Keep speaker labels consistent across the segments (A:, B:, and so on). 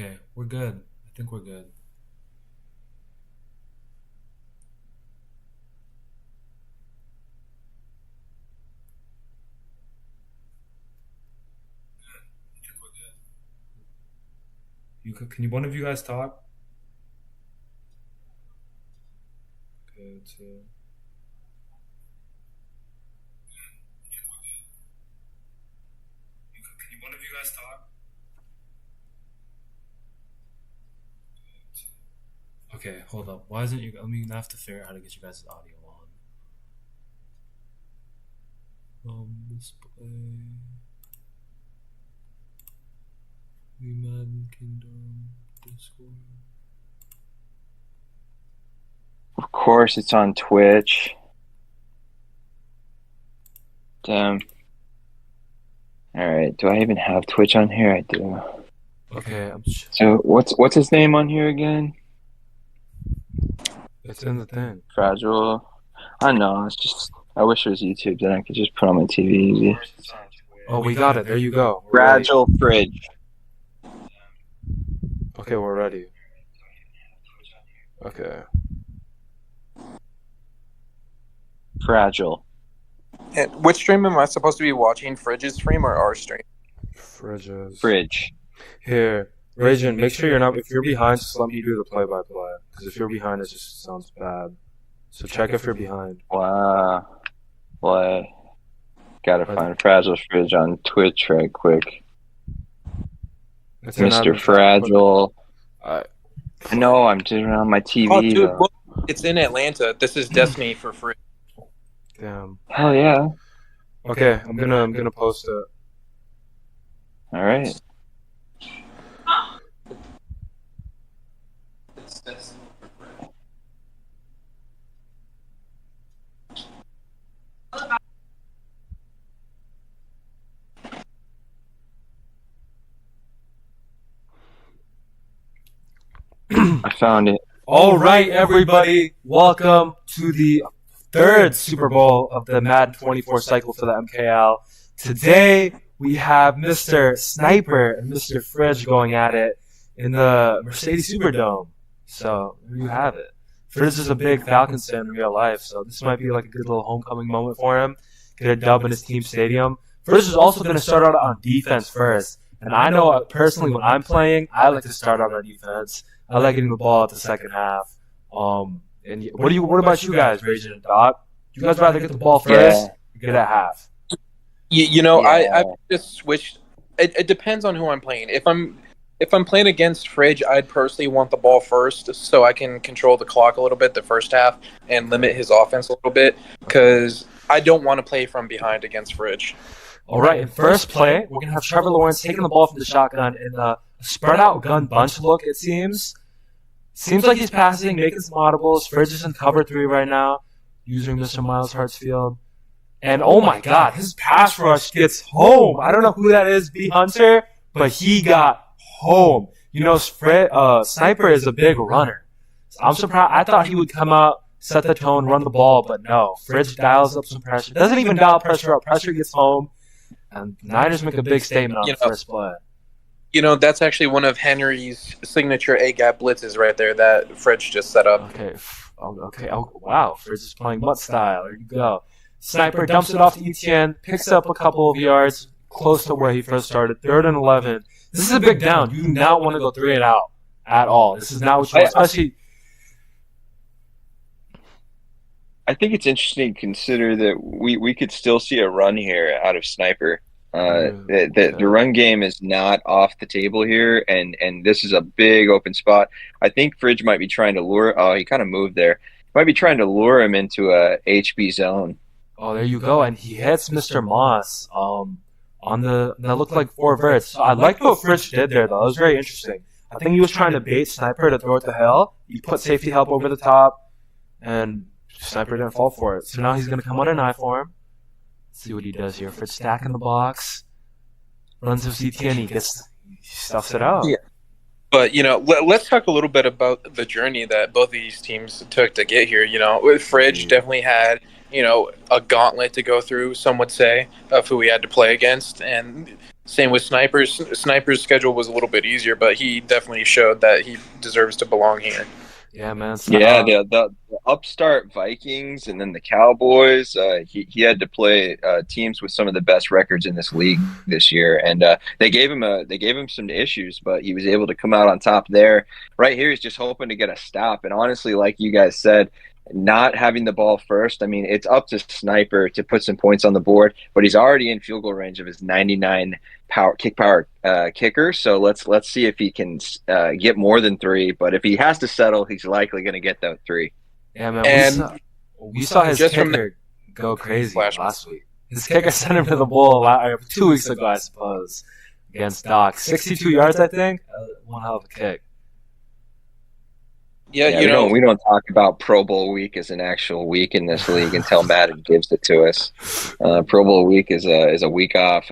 A: Okay, we're good. I think we're good. I think we're good. One of you guys talk? Okay, two. I think we're good. One of you guys talk? Okay, hold up. Why isn't you? I mean, I have to figure out how to get you guys' audio on. Display. We Madden Kingdom Discord.
B: Of course, it's on Twitch. Damn. All right. Do I even have Twitch on here? I do.
A: Okay.
B: So what's his name on here again?
A: It's in the thing.
B: Fragile. I know. It's just. I wish it was YouTube. Then I could just put on my TV easy.
A: Oh, we got it. There you go.
B: We're Fragile ready. Fridge.
A: Okay, we're ready. Okay.
B: Fragile.
C: And which stream am I supposed to be watching? Fridge's stream or our stream?
B: Fridge.
A: Here, Rajan, make sure you're not. If you're behind, just let me do the play-by-play. Because if you're behind, it just sounds bad. So check if you're behind.
B: Wow. Play. Gotta find Fragile Fridge on Twitch right quick. Mr. Fragile. No, I'm just on my TV.
C: Oh, dude, look, it's in Atlanta. This is Destiny for free.
A: Damn.
B: Hell yeah.
A: Okay, I'm gonna post it.
B: All right.
C: It's Destiny for free.
B: I found it.
A: All right, everybody, welcome to the third Super Bowl of the Madden 24 cycle for the MKL. Today, we have Mr. Sniper and Mr. Fridge going at it in the Mercedes Superdome. So, there you have it. Fridge is a big Falcons fan in real life, so this might be like a good little homecoming moment for him. Get a dub in his team stadium. Fridge is also going to start out on defense first. And I know personally when I'm playing, I like to start out on defense. I like getting the ball at the second half. And what about you guys, Rajan and Doc? You guys rather get the ball first or get at half?
C: I've just switched. It depends on who I'm playing. If I'm playing against Fridge, I'd personally want the ball first so I can control the clock a little bit the first half and limit his offense a little bit because I don't want to play from behind against Fridge.
A: All right, in first play, we're going to have Trevor Lawrence taking the ball from the shotgun in a spread-out gun bunch look, it seems. Seems like he's passing, making some audibles. Fridge is in cover 3 right now, using Mr. Miles Hartsfield. And oh my god, his pass rush gets home. I don't know who that is, B. Hunter, but he got home. You know, Sniper is a big runner. I'm surprised. I thought he would come out, set the tone, run the ball, but no. Fridge dials up some pressure. Doesn't even dial pressure up. Pressure gets home. And Niners make a big statement on the first play.
C: You know, that's actually one of Henry's signature A-gap blitzes right there that Fridge just set up.
A: Okay. Oh, wow. Fridge is playing butt style. There you go. Sniper dumps it off to Etienne, picks up a couple of yards close to where he first started. 3rd and 11. This is a big down. You do not want to go 3 and out at all. This is not what you want, especially...
B: I think it's interesting to consider that we could still see a run here out of Sniper. The run game is not off the table here, and this is a big open spot. I think Fridge might be trying to lure. Oh, he kind of moved there. Might be trying to lure him into a HB zone.
A: Oh, there you go, and he hits Mr. Moss on that looked like 4 verts. So I liked what Fridge did there, though. It was very interesting. I think he was trying to bait Sniper to throw it to hell. He put safety help over the top, and Sniper didn't fall for it. So now he's going to come on an eye for him. Let's see what he does here. Fridge stacking the box. Runs to CT and he stuffs it out.
C: Yeah. But, let's talk a little bit about the journey that both of these teams took to get here. Fridge definitely had, a gauntlet to go through, some would say, of who he had to play against. And Same with Snipers. Sniper's schedule was a little bit easier, but he definitely showed that he deserves to belong here.
A: Yeah, man.
B: Yeah, the upstart Vikings and then the Cowboys. He had to play teams with some of the best records in this league this year, and they gave him some issues, but he was able to come out on top there. Right here, he's just hoping to get a stop. And honestly, like you guys said, not having the ball first, I mean, it's up to Sniper to put some points on the board, but he's already in field goal range of his 99 kick power kicker. So let's see if he can get more than 3. But if he has to settle, he's likely going to get that 3.
A: Yeah, man. And we saw his kicker go crazy last week. His kicker sent him to the bowl 2 weeks ago, I suppose, against Doc. 62 yards, I think. One hell of a kick.
C: Yeah,
B: we don't talk about Pro Bowl week as an actual week in this league until Madden gives it to us. Pro Bowl week is a week off.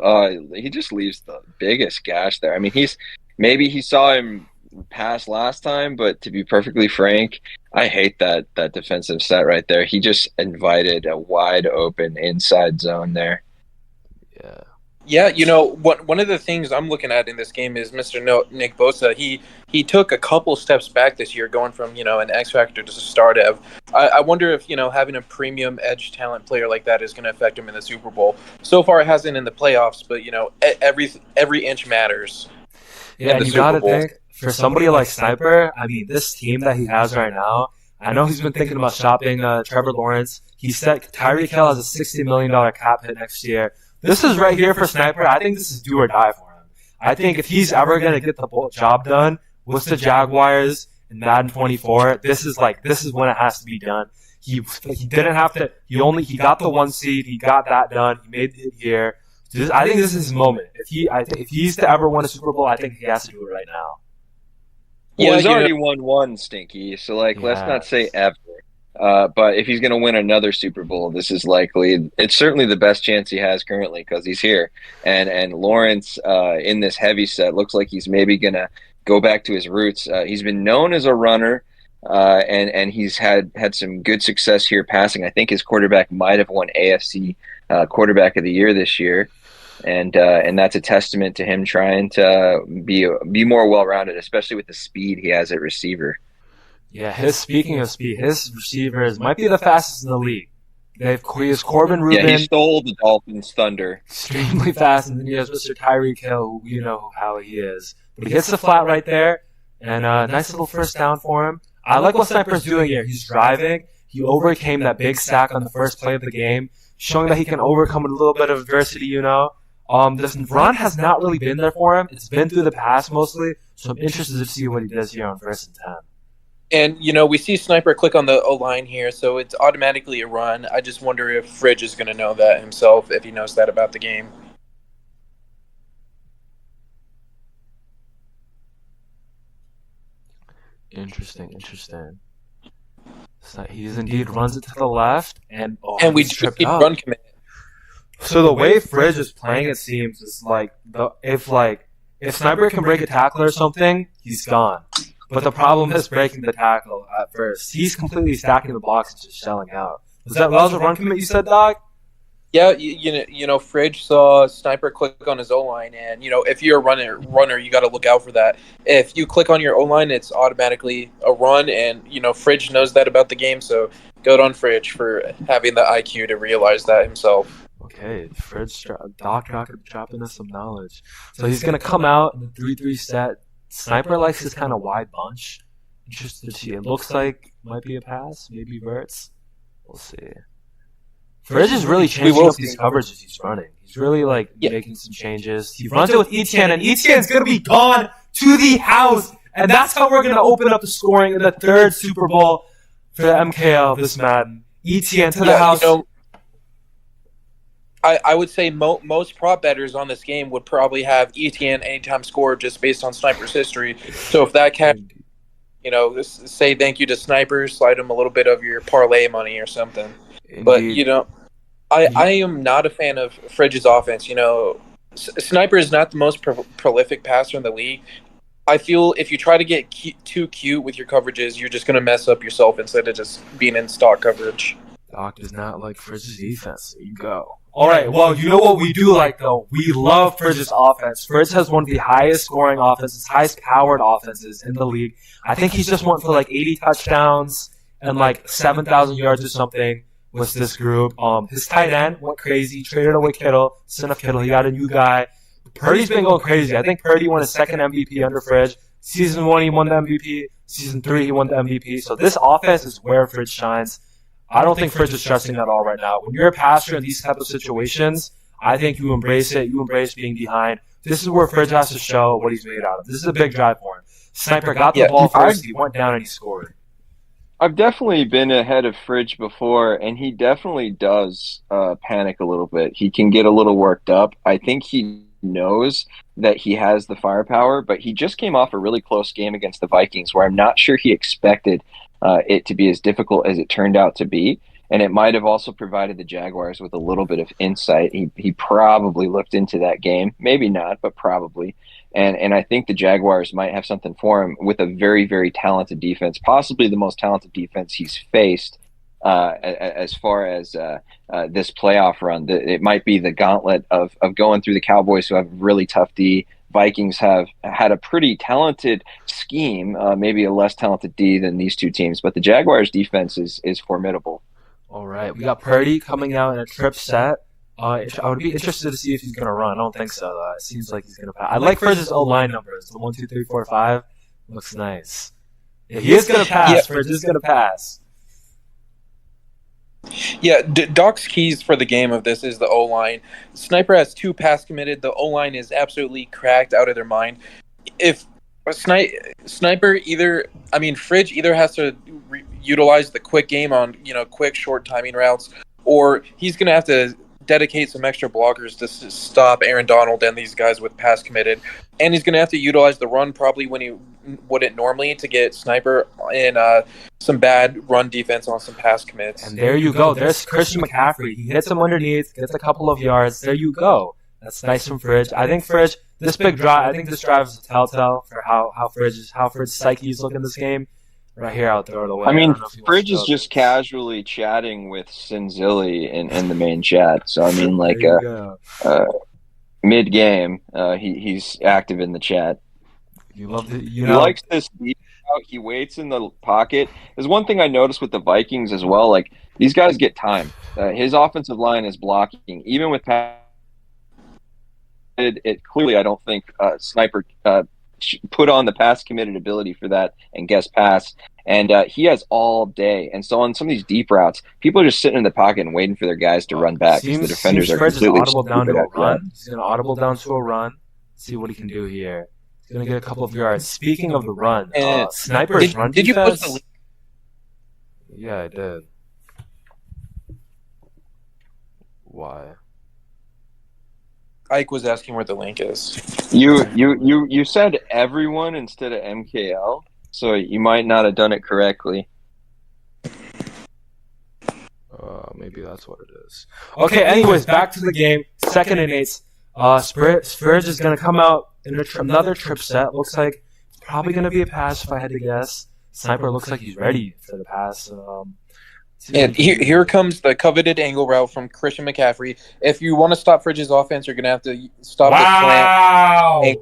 B: He just leaves the biggest gash there. I mean, he saw him pass last time, but to be perfectly frank, I hate that defensive set right there. He just invited a wide open inside zone there.
A: Yeah.
C: Yeah, one of the things I'm looking at in this game is Mr. Nick Bosa. He took a couple steps back this year, going from an X factor to star dev. I wonder if having a premium edge talent player like that is going to affect him in the Super Bowl. So far, it hasn't in the playoffs, but every inch matters.
A: Yeah, and you got to think for somebody like Sniper. I mean, this team that he has right now. I know he's been thinking about shopping Trevor Lawrence. He said Tyreek Hill has a $60 million cap hit next year. This is right here for Sniper. I think this is do or die for him. I think if he's ever going to get the job done with the Jaguars in Madden 24, this is when it has to be done. He didn't have to. He got the 1 seed. He got that done. He made it here. I think this is his moment. If he's to ever win a Super Bowl, I think he has to do it right now.
B: Well, he's already won 1, Stinky. So let's not say ever. But if he's going to win another Super Bowl, this is likely. It's certainly the best chance he has currently because he's here. And Lawrence in this heavy set looks like he's maybe going to go back to his roots. He's been known as a runner, and he's had some good success here passing. I think his quarterback might have won AFC Quarterback of the Year this year. And that's a testament to him trying to be more well-rounded, especially with the speed he has at receiver.
A: Yeah, speaking of speed, his receivers might be the fastest in the league. He has Corbin Rubin.
B: Yeah, he stole the Dolphins' thunder.
A: Extremely fast, and then he has Mr. Tyreek Hill, who you know how he is. But he hits the flat right there, and a nice little first down for him. I like what Sniper's doing here. He's driving. He overcame that big sack on the first play of the game, showing that he can overcome a little bit of adversity, This run has not really been there for him. It's been through the pass mostly, so I'm interested to see what he does here on 1st and 10.
C: And, we see Sniper click on the O-line here, so it's automatically a run. I just wonder if Fridge is going to know that himself, if he knows that about the game.
A: Interesting. So he indeed runs it to the left, and
C: we just need run commit.
A: So the way Fridge is playing, it seems, is if Sniper can break a tackle or something, he's gone. But the problem is breaking the tackle at first. He's completely stacking the box and just shelling out. That was a run commit you said, Dog?
C: Yeah, Fridge saw Sniper click on his O-line, and, if you're a runner, you got to look out for that. If you click on your O-line, it's automatically a run, and, Fridge knows that about the game, so good on Fridge for having the IQ to realize that himself.
A: Okay, Fridge, Doc dropping us some knowledge. So he's going to come out in the 3-3 set. Sniper likes his kind of wide bunch. Interested to see. It looks like might be a pass, maybe Verts. We'll see. Fridge is really changing up these coverages he's running. He's really making some changes. He runs it with Etienne, and Etienne's going to be gone to the house. And that's how we're going to open up the scoring in the 3rd Super Bowl for the MKL this Madden. Etienne to the house.
C: I would say most prop bettors on this game would probably have Etienne anytime score just based on Sniper's history. So if that can, say thank you to Sniper, slide him a little bit of your parlay money or something. Indeed. But, I am not a fan of Fridge's offense. Sniper is not the most prolific passer in the league. I feel if you try to get too cute with your coverages, you're just going to mess up yourself instead of just being in stock coverage.
A: Doc does not like Fridge's defense. There you go. All right, well, you know what we do like, though? We love Fridge's offense. Fridge has one of the highest scoring offenses, highest powered offenses in the league. I think he's just went for like 80 touchdowns and like 7,000 yards or something with this group. His tight end went crazy, traded away Kittle, sent off Kittle. He got a new guy. Purdy's been going crazy. I think Purdy won his second MVP under Fridge. Season 1, he won the MVP. Season 3, he won the MVP. So this offense is where Fridge shines. I don't think Fridge is stressing at all right now. When you're a passer in these type of situations, I think you embrace it. You embrace being behind. This is where Fridge has to show what he's made out of. This is a big drive for him. Sniper got the ball first. He went down and he scored.
B: I've definitely been ahead of Fridge before, and he definitely does panic a little bit. He can get a little worked up. I think he knows that he has the firepower, but he just came off a really close game against the Vikings where I'm not sure he expected it to be as difficult as it turned out to be. And it might have also provided the Jaguars with a little bit of insight. He probably looked into that game. Maybe not, but probably. And I think the Jaguars might have something for him with a very, very talented defense, possibly the most talented defense he's faced as far as this playoff run. It might be the gauntlet of going through the Cowboys, who have really tough D. Vikings have had a pretty talented scheme, maybe a less talented D than these two teams, but the Jaguars' defense is formidable.
A: All right, we got Purdy coming out in a trip set. I would be interested to see if he's going to run. I don't think so, though. It seems like he's going to pass. I like Fridge's O-line numbers. The 1, 2, 3, 4, 5 looks nice. Yeah, he is going to pass. Yeah. Fridge is going to pass.
C: Yeah, Doc's keys for the game of this is the O-line. Sniper has 2 pass committed. The O-line is absolutely cracked out of their mind. If Sniper Fridge either has to utilize the quick game on, quick short timing routes, or he's going to have to dedicate some extra blockers to stop Aaron Donald and these guys with pass committed. And he's going to have to utilize the run probably when he wouldn't normally to get Sniper in some bad run defense on some pass commits.
A: And there you go. There's Christian McCaffrey. He hits him underneath, gets a couple of yards. There you go. That's nice from Fridge. I think Fridge, this drive is a telltale for how Fridge's psyche is looking this game. Right here, I'll throw it away.
B: I mean, Fridge is just casually chatting with Sinzilli in the main chat. So, I mean, like, mid-game, he's active in the chat.
A: You love it.
B: He likes this deep out. He waits in the pocket. There's one thing I noticed with the Vikings as well. Like, these guys get time. His offensive line is blocking. Even with pass, it clearly, I don't think Sniper put on the pass committed ability for that and guess pass, and he has all day. And so on some of these deep routes, people are just sitting in the pocket and waiting for their guys to run back because the defenders are completely
A: audible down to a run. He's going to audible down to a run. See what he can do here. He's going to get a couple of yards. Speaking of the run, Sniper's run defense. Did you post the link? Yeah, I did. Why?
C: Ike was asking where the link is.
B: You said everyone instead of MKL, so you might not have done it correctly.
A: Maybe that's what it is. Okay, anyways, back to the game. 2nd and 8. Fridge is going to come out in another trip set. Looks like it's probably going to be a pass if I had to guess. Sniper looks like he's ready for the pass.
C: And here comes the coveted angle route from Christian McCaffrey. If you want to stop Fridge's offense, you're going to have to stop the slant.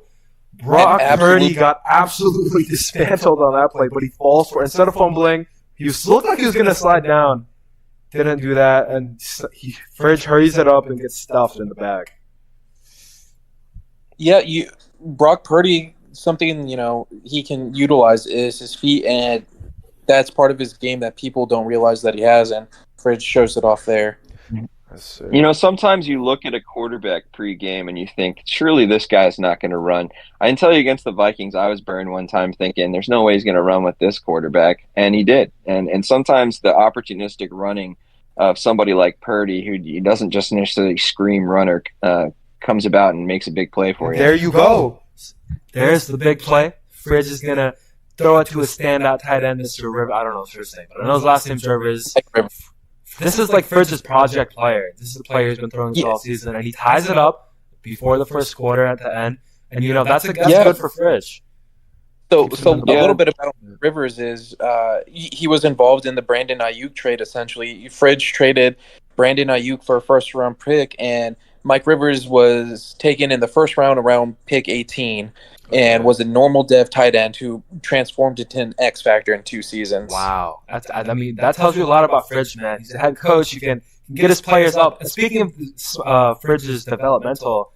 A: Brock Purdy got absolutely dismantled on that play, but he falls for it. Instead of fumbling, he looked like he was going to slide down. Didn't do that, and Fridge hurries it up and gets stuffed in the back.
C: Yeah, Brock Purdy, something he can utilize is his feet, and that's part of his game that people don't realize that he has, and Fridge shows it off there.
B: Sometimes you look at a quarterback pre-game and you think, surely this guy's not going to run. I can tell you against the Vikings, I was burned one time thinking, there's no way he's going to run with this quarterback, and he did. And sometimes the opportunistic running of somebody like Purdy, who doesn't just necessarily scream runner, comes about and makes a big play for you.
A: There you go. There's the big play. Fridge is going to throw it to a standout tight end, Mr. Rivers. I don't know his first name, but I know his last name's Rivers. This is like Fridge's project player. This is the player who's been throwing this all season, and he ties it up before the first quarter at the end. And that's good for Fridge.
C: So a little bit about Rivers is he was involved in the Brandon Ayuk trade. Essentially, Fridge traded Brandon Ayuk for a first-round pick, and Mike Rivers was taken in the first round around pick 18, and was a normal dev tight end who transformed into an X factor in 2 seasons.
A: Wow, that tells you a lot about Fridge, man. He's a head coach. You can get his players up. And speaking of Fridge's developmental,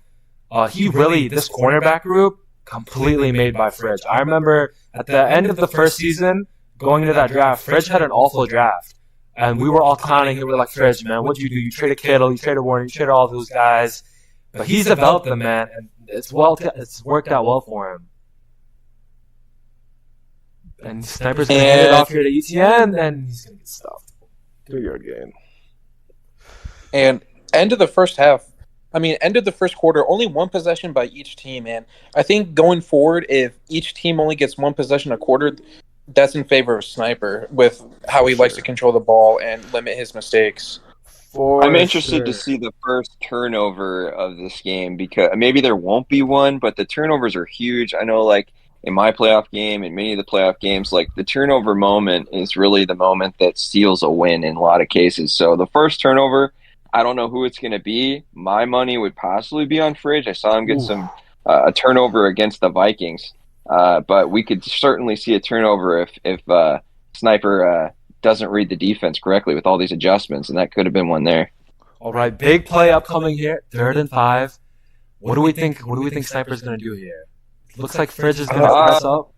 A: this cornerback group completely made by Fridge. I remember at the end of the first season, going into that draft, Fridge had an awful draft. And we were all clowning him. We were like, Fridge, man, what'd you do? You traded Kittle, you traded Warner, you traded all those guys. But he's developed them, man, and it's worked out well for him. And Sniper's going to hand it off here to ETN, and he's going to get stuffed. 3-yard gain.
C: And end of the first quarter, only one possession by each team. And I think going forward, if each team only gets one possession a quarter, that's in favor of Sniper with how he likes to control the ball and limit his mistakes.
B: I'm interested to see the first turnover of this game, because maybe there won't be one, but the turnovers are huge. I know, like, in my playoff game and many of the playoff games, like, the turnover moment is really the moment that seals a win in a lot of cases. So the first turnover, I don't know who it's going to be. My money would possibly be on Fridge. I saw him get a turnover against the Vikings. But we could certainly see a turnover if Sniper doesn't read the defense correctly with all these adjustments, and that could have been one there.
A: All right, big play upcoming here, 3rd and 5. What do we think Sniper's going to do here? Looks like Fridge is going to press up.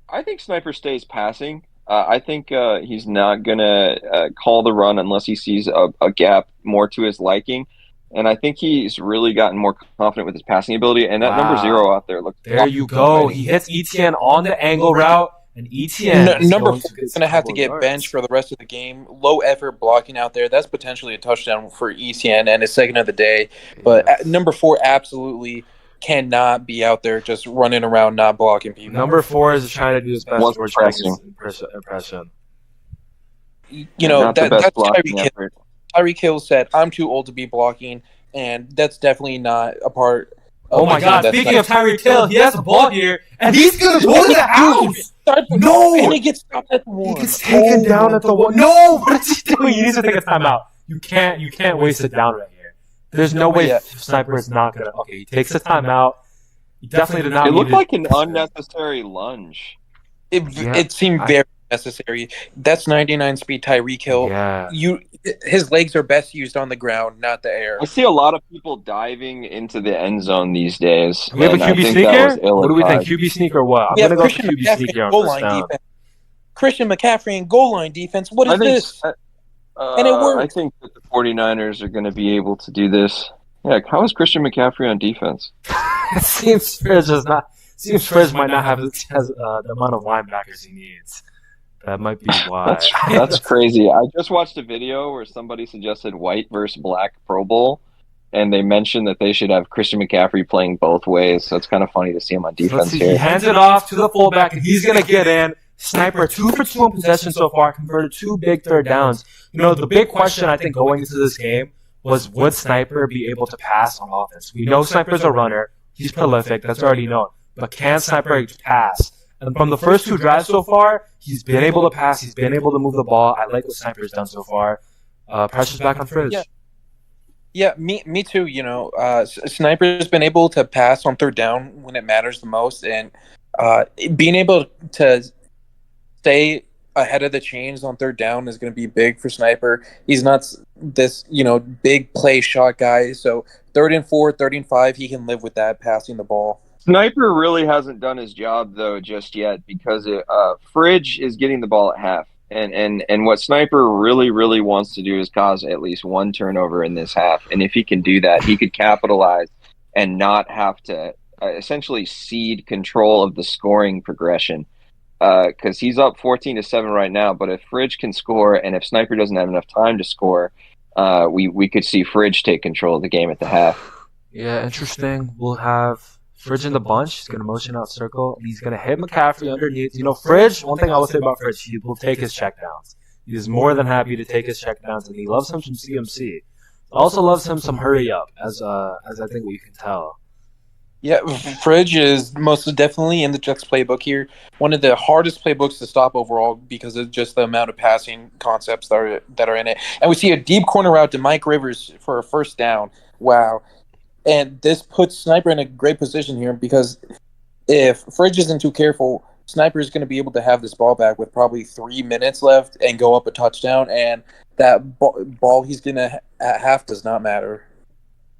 B: I think Sniper stays passing. I think he's not going to call the run unless he sees a gap more to his liking. And I think he's really gotten more confident with his passing ability. And that number 0 out there looks.
A: There you go. He hits ETN on the angle route, and ETN
C: number 4 is going to have to get benched for the rest of the game. Low effort blocking out there. That's potentially a touchdown for ETN and his second of the day. But number 4 absolutely cannot be out there just running around not blocking people.
A: Number 4 is trying to do his best George Pickens impression.
C: You know, that's Tyreek Hill. Tyreek Hill said, "I'm too old to be blocking," and that's definitely not a part of
A: Oh my God, speaking of Tyreek Hill, he has a ball here, and he's going to go to the house! No!
C: And he gets stopped at the 1.
A: He gets taken down at the 1. No! What is he doing? He needs to take a timeout. You can't waste it down right here. There's no way Sniper is not going to... Okay, he takes a timeout. He definitely did not...
B: It looked like an unnecessary lunge.
C: It seemed very necessary. That's 99 speed Tyreek Hill.
A: Yeah.
C: His legs are best used on the ground, not the air.
B: I see a lot of people diving into the end zone these days.
A: Do we have a QB sneaker? What do we think? QB sneak or what? I'm going to go
C: Christian
A: QB
C: McCaffrey
A: sneaker on
C: goal
A: first
C: line
A: down.
C: defense. Christian McCaffrey and goal line defense. What is this? And it worked.
B: I think that the 49ers are going to be able to do this. Yeah, how is Christian McCaffrey on defense?
A: It seems Frizz might not have the amount of linebackers he needs. That might be why.
B: That's crazy. I just watched a video where somebody suggested white versus black Pro Bowl, and they mentioned that they should have Christian McCaffrey playing both ways. So it's kind of funny to see him on defense here.
A: He hands it off to the fullback, and he's going to get in. Sniper 2 for 2 in possession so far, converted 2 big third downs. You know, the big question I think going into this game was, would Sniper be able to pass on offense? We know Sniper's a runner. He's prolific. That's already known. But can Sniper pass? And from the first 2 drives so far, he's been able to pass. He's been able to move the ball. I like what Sniper's done so far. Pressure's back on Frizz.
C: Yeah, me too. You know, Sniper's been able to pass on third down when it matters the most, and being able to stay ahead of the chains on third down is going to be big for Sniper. He's not this, big play shot guy. So 3rd and 4, 3rd and 5, he can live with that, passing the ball.
B: Sniper really hasn't done his job, though, just yet, because Fridge is getting the ball at half. And what Sniper really, really wants to do is cause at least 1 turnover in this half. And if he can do that, he could capitalize and not have to essentially cede control of the scoring progression. Because he's up 14-7 right now. But if Fridge can score, and if Sniper doesn't have enough time to score, we could see Fridge take control of the game at the half.
A: Yeah, interesting. We'll have Fridge in the bunch. He's going to motion out circle. He's going to hit McCaffrey underneath. Fridge, one thing I will say about Fridge, he will take his checkdowns. He is more than happy to take his checkdowns, and he loves him some CMC. Also loves him some hurry up, as I think we can tell.
C: Yeah, Fridge is most definitely in the Jets playbook here. One of the hardest playbooks to stop overall because of just the amount of passing concepts that are in it. And we see a deep corner route to Mike Rivers for a first down. Wow. And this puts Sniper in a great position here because if Fridge isn't too careful, Sniper is going to be able to have this ball back with probably 3 minutes left and go up a touchdown. And that ball he's going to have does not matter.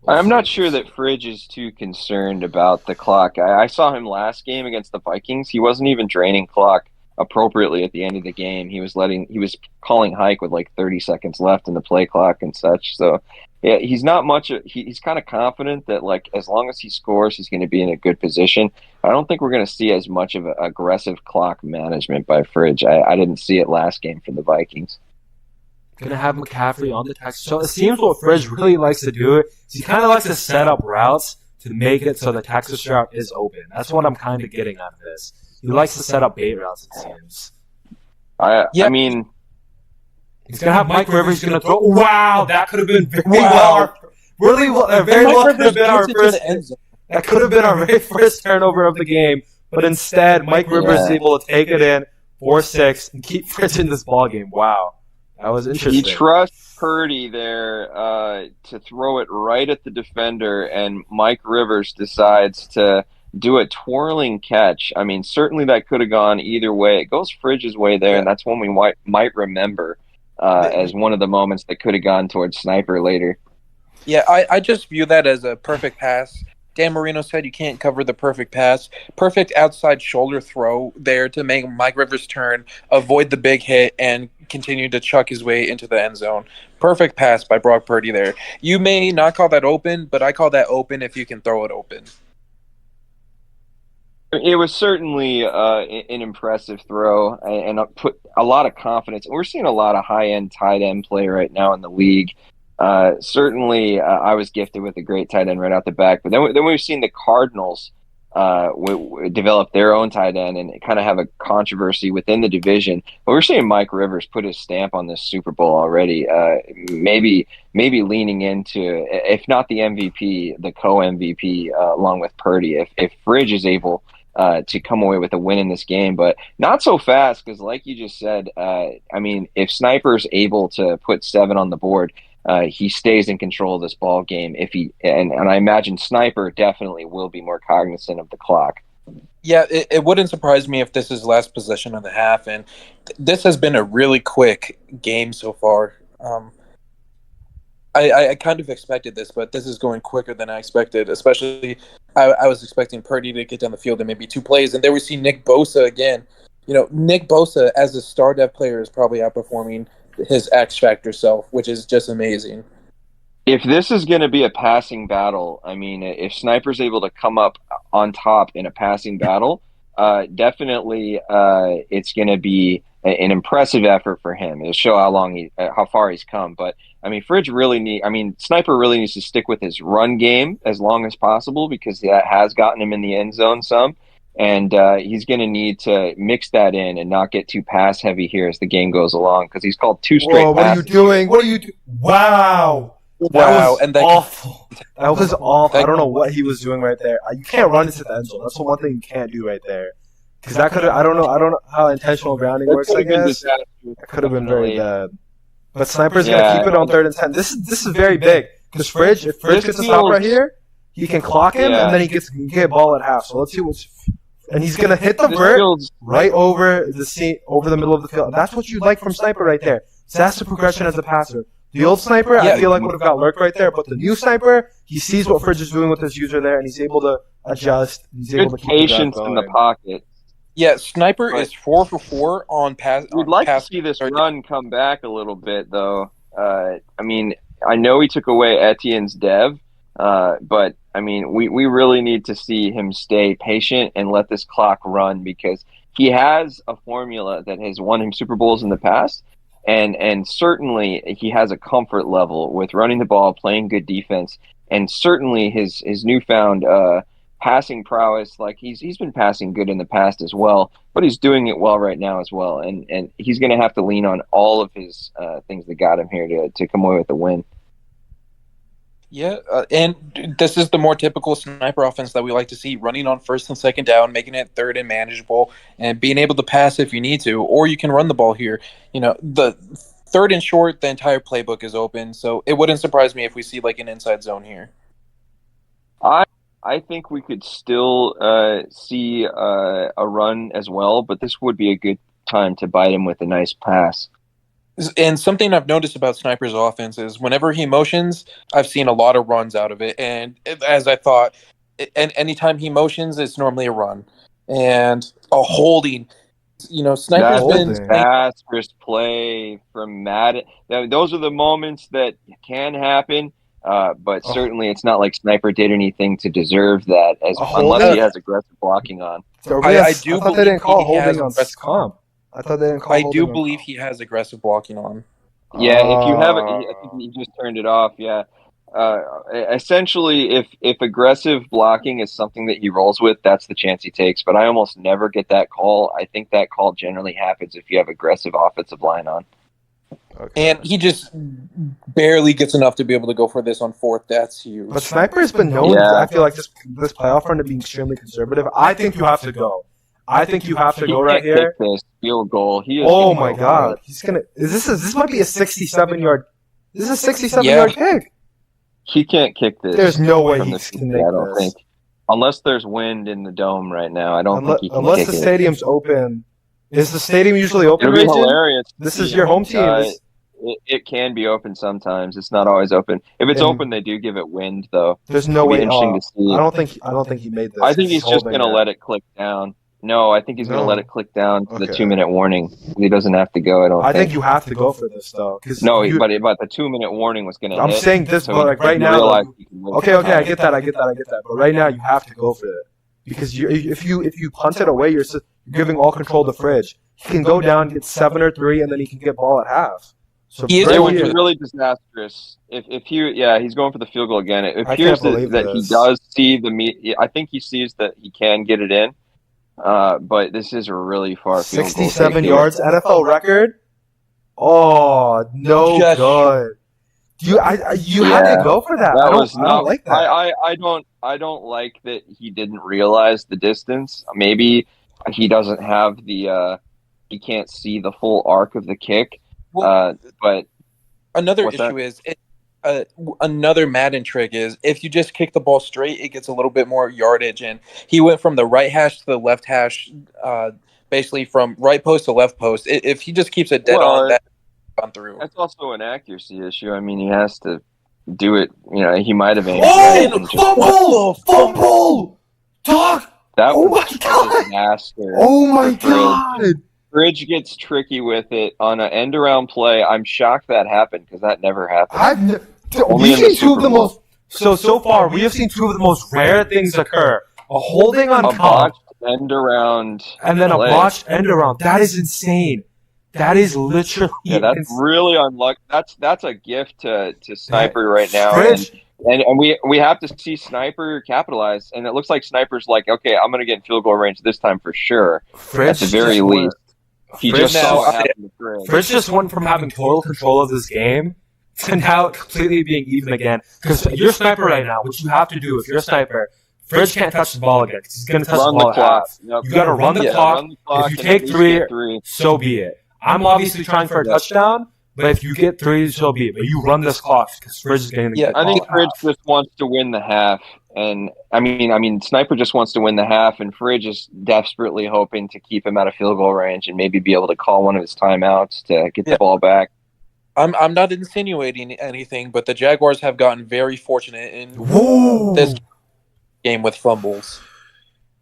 B: I'm not sure that Fridge is too concerned about the clock. I saw him last game against the Vikings. He wasn't even draining clock appropriately at the end of the game. He was calling hike with like 30 seconds left in the play clock and such. So yeah, he's not much. He's kind of confident that like as long as he scores, he's going to be in a good position. I don't think we're going to see as much of aggressive clock management by Fridge. I didn't see it last game for the Vikings.
A: Gonna have McCaffrey on the Texans. So it seems what Fridge really likes to do is he kind of likes to set up routes to make it so the Texas route is open. That's what I'm kind of getting out of this. He likes to set up bait routes, it seems.
B: I mean,
A: he's gonna have Mike Rivers. He's gonna throw. Wow, that could have been very well. Really well. Very well could have been our first. That could have been our very first turnover of the game, but instead, Mike Rivers is able to take it in 4-6 and keep Fridge in this ball game. Wow. That was interesting.
B: He trusts Purdy there to throw it right at the defender, and Mike Rivers decides to do a twirling catch. I mean, certainly that could have gone either way. It goes Fridge's way there, and that's one we might remember as one of the moments that could have gone towards Sniper later.
C: Yeah, I just view that as a perfect pass. Dan Marino said you can't cover the perfect pass. Perfect outside shoulder throw there to make Mike Rivers turn, avoid the big hit, and continue to chuck his way into the end zone. Perfect pass by Brock Purdy there. You may not call that open, but I call that open if you can throw it open.
B: It was certainly an impressive throw and put a lot of confidence. We're seeing a lot of high-end tight end play right now in the league. Certainly, I was gifted with a great tight end right out the back. But then we've seen the Cardinals develop their own tight end and kind of have a controversy within the division. But we're seeing Mike Rivers put his stamp on this Super Bowl already. Maybe leaning into, if not the MVP, the co-MVP along with Purdy. If Fridge is able to come away with a win in this game, but not so fast because, like you just said, I mean, if Sniper's able to put 7 on the board, he stays in control of this ball game. And I imagine Sniper definitely will be more cognizant of the clock.
C: Yeah, it wouldn't surprise me if this is last possession of the half, and this has been a really quick game so far. I kind of expected this, but this is going quicker than I expected. Especially, I was expecting Purdy to get down the field in maybe 2 plays, and there we see Nick Bosa again. You know, Nick Bosa as a star depth player is probably outperforming his X Factor self, which is just amazing.
B: If this is going to be a passing battle, I mean, if Sniper's able to come up on top in a passing battle, definitely it's going to be an impressive effort for him. It'll show how far he's come. But I mean, Sniper really needs to stick with his run game as long as possible because that has gotten him in the end zone some. And he's going to need to mix that in and not get too pass heavy here as the game goes along because he's called 2 straight passes.
A: What are you doing? What are you doing? Wow. That was awful. That was awful. I don't know what he was doing right there. You can't run into the end zone. That's the one thing you can't do right there. Because that could have, I don't know how intentional grounding works, I guess. That could have been very bad. But Sniper's going to keep it on 3rd and 10. This is very big. Because if Fridge gets a stop right here, he can clock him, and then he can get a ball at half. So let's see what's... And he's going to hit the vert right over the middle of the field. That's what you'd like from Sniper right there. So that's the progression as a passer. The old Sniper, I feel like would have got lurked right there. But the new Sniper, he sees what Fridge is doing with his user there, and he's able to adjust. He's able to keep
B: patience in the pocket.
C: Yeah, Sniper is 4 for 4 on pass.
B: We'd like to see this run come back a little bit, though. I mean, I know he took away Etienne's dev, but I mean, we really need to see him stay patient and let this clock run because he has a formula that has won him Super Bowls in the past, and certainly he has a comfort level with running the ball, playing good defense, and certainly his newfound passing prowess. Like he's been passing good in the past as well, but he's doing it well right now as well, and he's going to have to lean on all of his things that got him here to come away with the win.
C: Yeah, and this is the more typical sniper offense that we like to see, running on first and second down, making it third and manageable, and being able to pass if you need to, or you can run the ball here. The third and short, the entire playbook is open, so it wouldn't surprise me if we see like an inside zone here.
B: I think we could still see a run as well, but this would be a good time to bite him with a nice pass.
C: And something I've noticed about Sniper's offense is whenever he motions, I've seen a lot of runs out of it. And as I thought, and anytime he motions, it's normally a run and a holding. Sniper's been
B: disastrous play from Madden. Those are the moments that can happen, but certainly it's not like Sniper did anything to deserve that, unless he has aggressive blocking on.
C: I do believe
A: they didn't call holding on comp. I thought they didn't call.
C: I do believe he has aggressive blocking on.
B: Yeah, if you have it, I think he just turned it off. Yeah, essentially, if aggressive blocking is something that he rolls with, that's the chance he takes. But I almost never get that call. I think that call generally happens if you have aggressive offensive line on.
C: Okay. And he just barely gets enough to be able to go for this on fourth. That's huge.
A: But Sniper has been known. I feel like this playoff run to be extremely conservative. I think you have to go. I think you have to go right here.
B: This field goal.
A: Oh my God! He's gonna. This might be a 67-yard. This is a 67-yard kick.
B: He can't kick this.
A: There's no way he can make this.
B: Think. Unless there's wind in the dome right now, I don't think he can
A: unless
B: kick
A: the stadium's open. Is the stadium usually open?
B: It'll be hilarious.
A: This is your home team.
B: It can be open sometimes. It's not always open. If it's open, they do give it wind, though.
A: There's no way.
B: Interesting to see.
A: I don't think he made this.
B: I think he's just going to let it click down. No, I think he's going to let it click down to the 2-minute warning. He doesn't have to go. I think
A: you have to go for this though.
B: But the 2-minute warning was going to.
A: I'm saying this, so but like right now. Okay, I get that. But right now, you have to go for it because if you punt it away, you're giving all control to Fridge. He can go down, get 7 or 3, and then he can get ball at half. So
B: it would be really disastrous if he's going for the field goal again. It appears that he does see I think he sees that he can get it in. But this is a really far field goal.
A: 67 yards, NFL record. Oh, no good. You had to go for that. I don't like that.
B: I don't like that he didn't realize the distance. Maybe he doesn't have he can't see the full arc of the kick. But
C: another issue is another Madden trick is if you just kick the ball straight, it gets a little bit more yardage. And he went from the right hash to the left hash, basically from right post to left post. If he just keeps it dead on, that's gone through.
B: That's also an accuracy issue. I mean, he has to do it. He might have aimed.
A: Fumble! Talk!
B: That was a disaster.
A: Oh my God!
B: Bridge gets tricky with it on an end-around play. I'm shocked that happened because that never happened.
A: We've seen two of the most. So far, we have seen two of the most rare things occur: a holding on
B: botched end around,
A: and then a botched end around. That is insane. That is literally.
B: Yeah, that's really unlucky. That's a gift to Sniper right now. And we have to see Sniper capitalize. And it looks like Sniper's like, okay, I'm going to get in field goal range this time for sure. At the very least. He just saw what happened to Fridge.
A: Fridge just went from having total control of this game to now completely being even again. Because you're a Sniper right now, which you have to do if you're a Sniper. Fridge can't touch the ball again because he's going to touch the ball at half. Yep. You got to run the clock. If you take 3, so be it. I'm obviously trying for a touchdown, but if you get 3, so be it. But you run this clock because Fridge is going to get the ball.
B: I think Fridge just wants to win the half. And I mean, Sniper just wants to win the half, and Fridge is desperately hoping to keep him out of field goal range and maybe be able to call one of his timeouts to get the ball back.
C: I'm not insinuating anything, but the Jaguars have gotten very fortunate in this game with fumbles.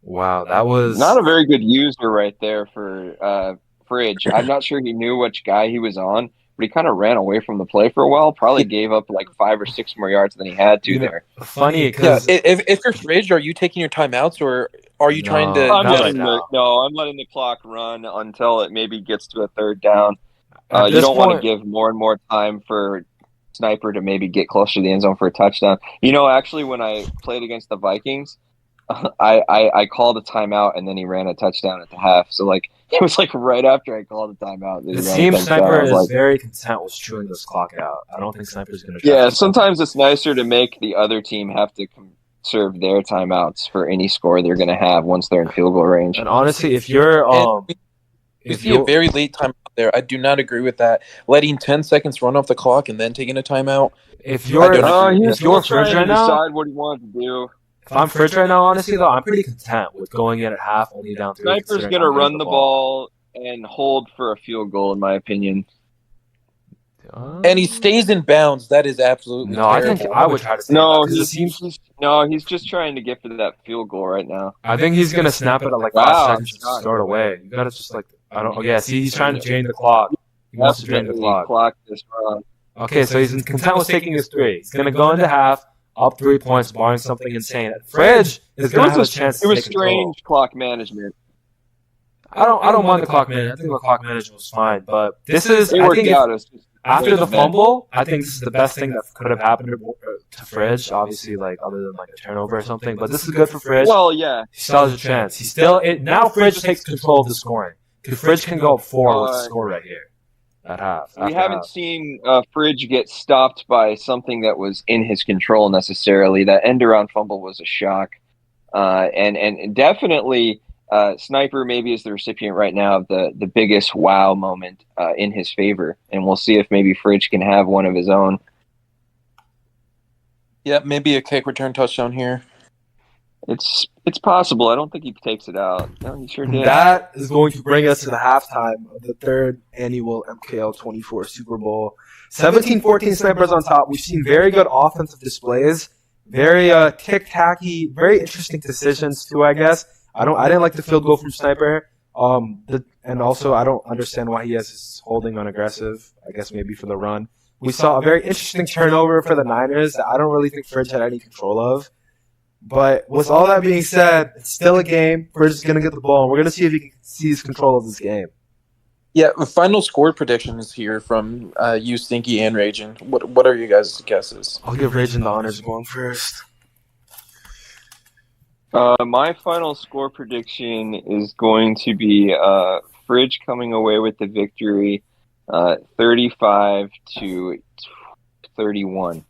A: Wow, that was
B: not a very good user right there for Fridge. I'm not sure he knew which guy he was on. But he kind of ran away from the play for a while. Probably gave up like 5 or 6 more yards than he had to there.
A: Funny, because
C: if you're Fridge, are you taking your timeouts or are you trying to?
B: I'm letting the clock run until it maybe gets to a 3rd down. You don't want to give more and more time for Sniper to maybe get closer to the end zone for a touchdown. Actually, when I played against the Vikings, I called a timeout and then he ran a touchdown at the half. So like It was like right after I called the timeout.
A: It seems Sniper is very content with chewing this clock out. I don't think Sniper's going to.
B: Yeah, sometimes it's nicer to make the other team have to serve their timeouts for any score they're going to have once they're in field goal range.
A: And honestly, if you're
C: you see a very late timeout there, I do not agree with that. Letting 10 seconds run off the clock and then taking a timeout.
A: If you're Fridge right now,
B: decide what he wanted to do.
A: If I'm Fridge right now, honestly though, I'm pretty content with going in at half, only down 3.
B: Sniper's going to run the ball and hold for a field goal, in my opinion.
C: And he stays in bounds. That is absolutely
A: no.
C: terrible.
A: I think I would try to.
B: He's just trying to get for that field goal right now.
A: I think he's going to snap it at like 5 seconds and throw it away. You got to just like I don't. Oh yeah, see, he's trying to drain the clock. He wants to drain the clock. Okay, so he's content with taking his 3. He's going to go into half. Up 3 points, barring something insane. Fridge is going to have a chance to take control. It was
B: strange clock management.
A: I don't mind the clock management. I think the clock management was fine, but this is after the fumble. I think this is the best thing that could have happened to Fridge. Obviously, like other than like a turnover or something, but this is good for Fridge.
B: Well, yeah,
A: he still has a chance. Now Fridge takes control of the scoring. Because Fridge can go up 4 with the score right here. At half.
B: We haven't seen Fridge get stopped by something that was in his control necessarily. That end-around fumble was a shock. And definitely Sniper maybe is the recipient right now of the biggest wow moment in his favor. And we'll see if maybe Fridge can have one of his own.
C: Yeah, maybe a kick return touchdown here.
B: It's possible. I don't think he takes it out. No, he sure did.
A: That is going to bring us to the halftime of the 3rd annual MKL 24 Super Bowl. 17-14 Snipers on top. We've seen very good offensive displays. Very tic-tacky, very interesting decisions too, I guess. I didn't like the field goal from Sniper. And also I don't understand why he has his holding on aggressive. I guess maybe for the run. We saw a very interesting turnover for the Niners that I don't really think Fridge had any control of. But with all that being said, it's still a game. Fridge is going to get the ball, and we're going to see if he can seize control of this game.
C: Yeah, the final score predictions here from you, Stinky, and Ragin. What are you guys' guesses?
A: I'll give Ragin the honors of going first.
B: My final score prediction is going to be Fridge coming away with the victory, 35-31.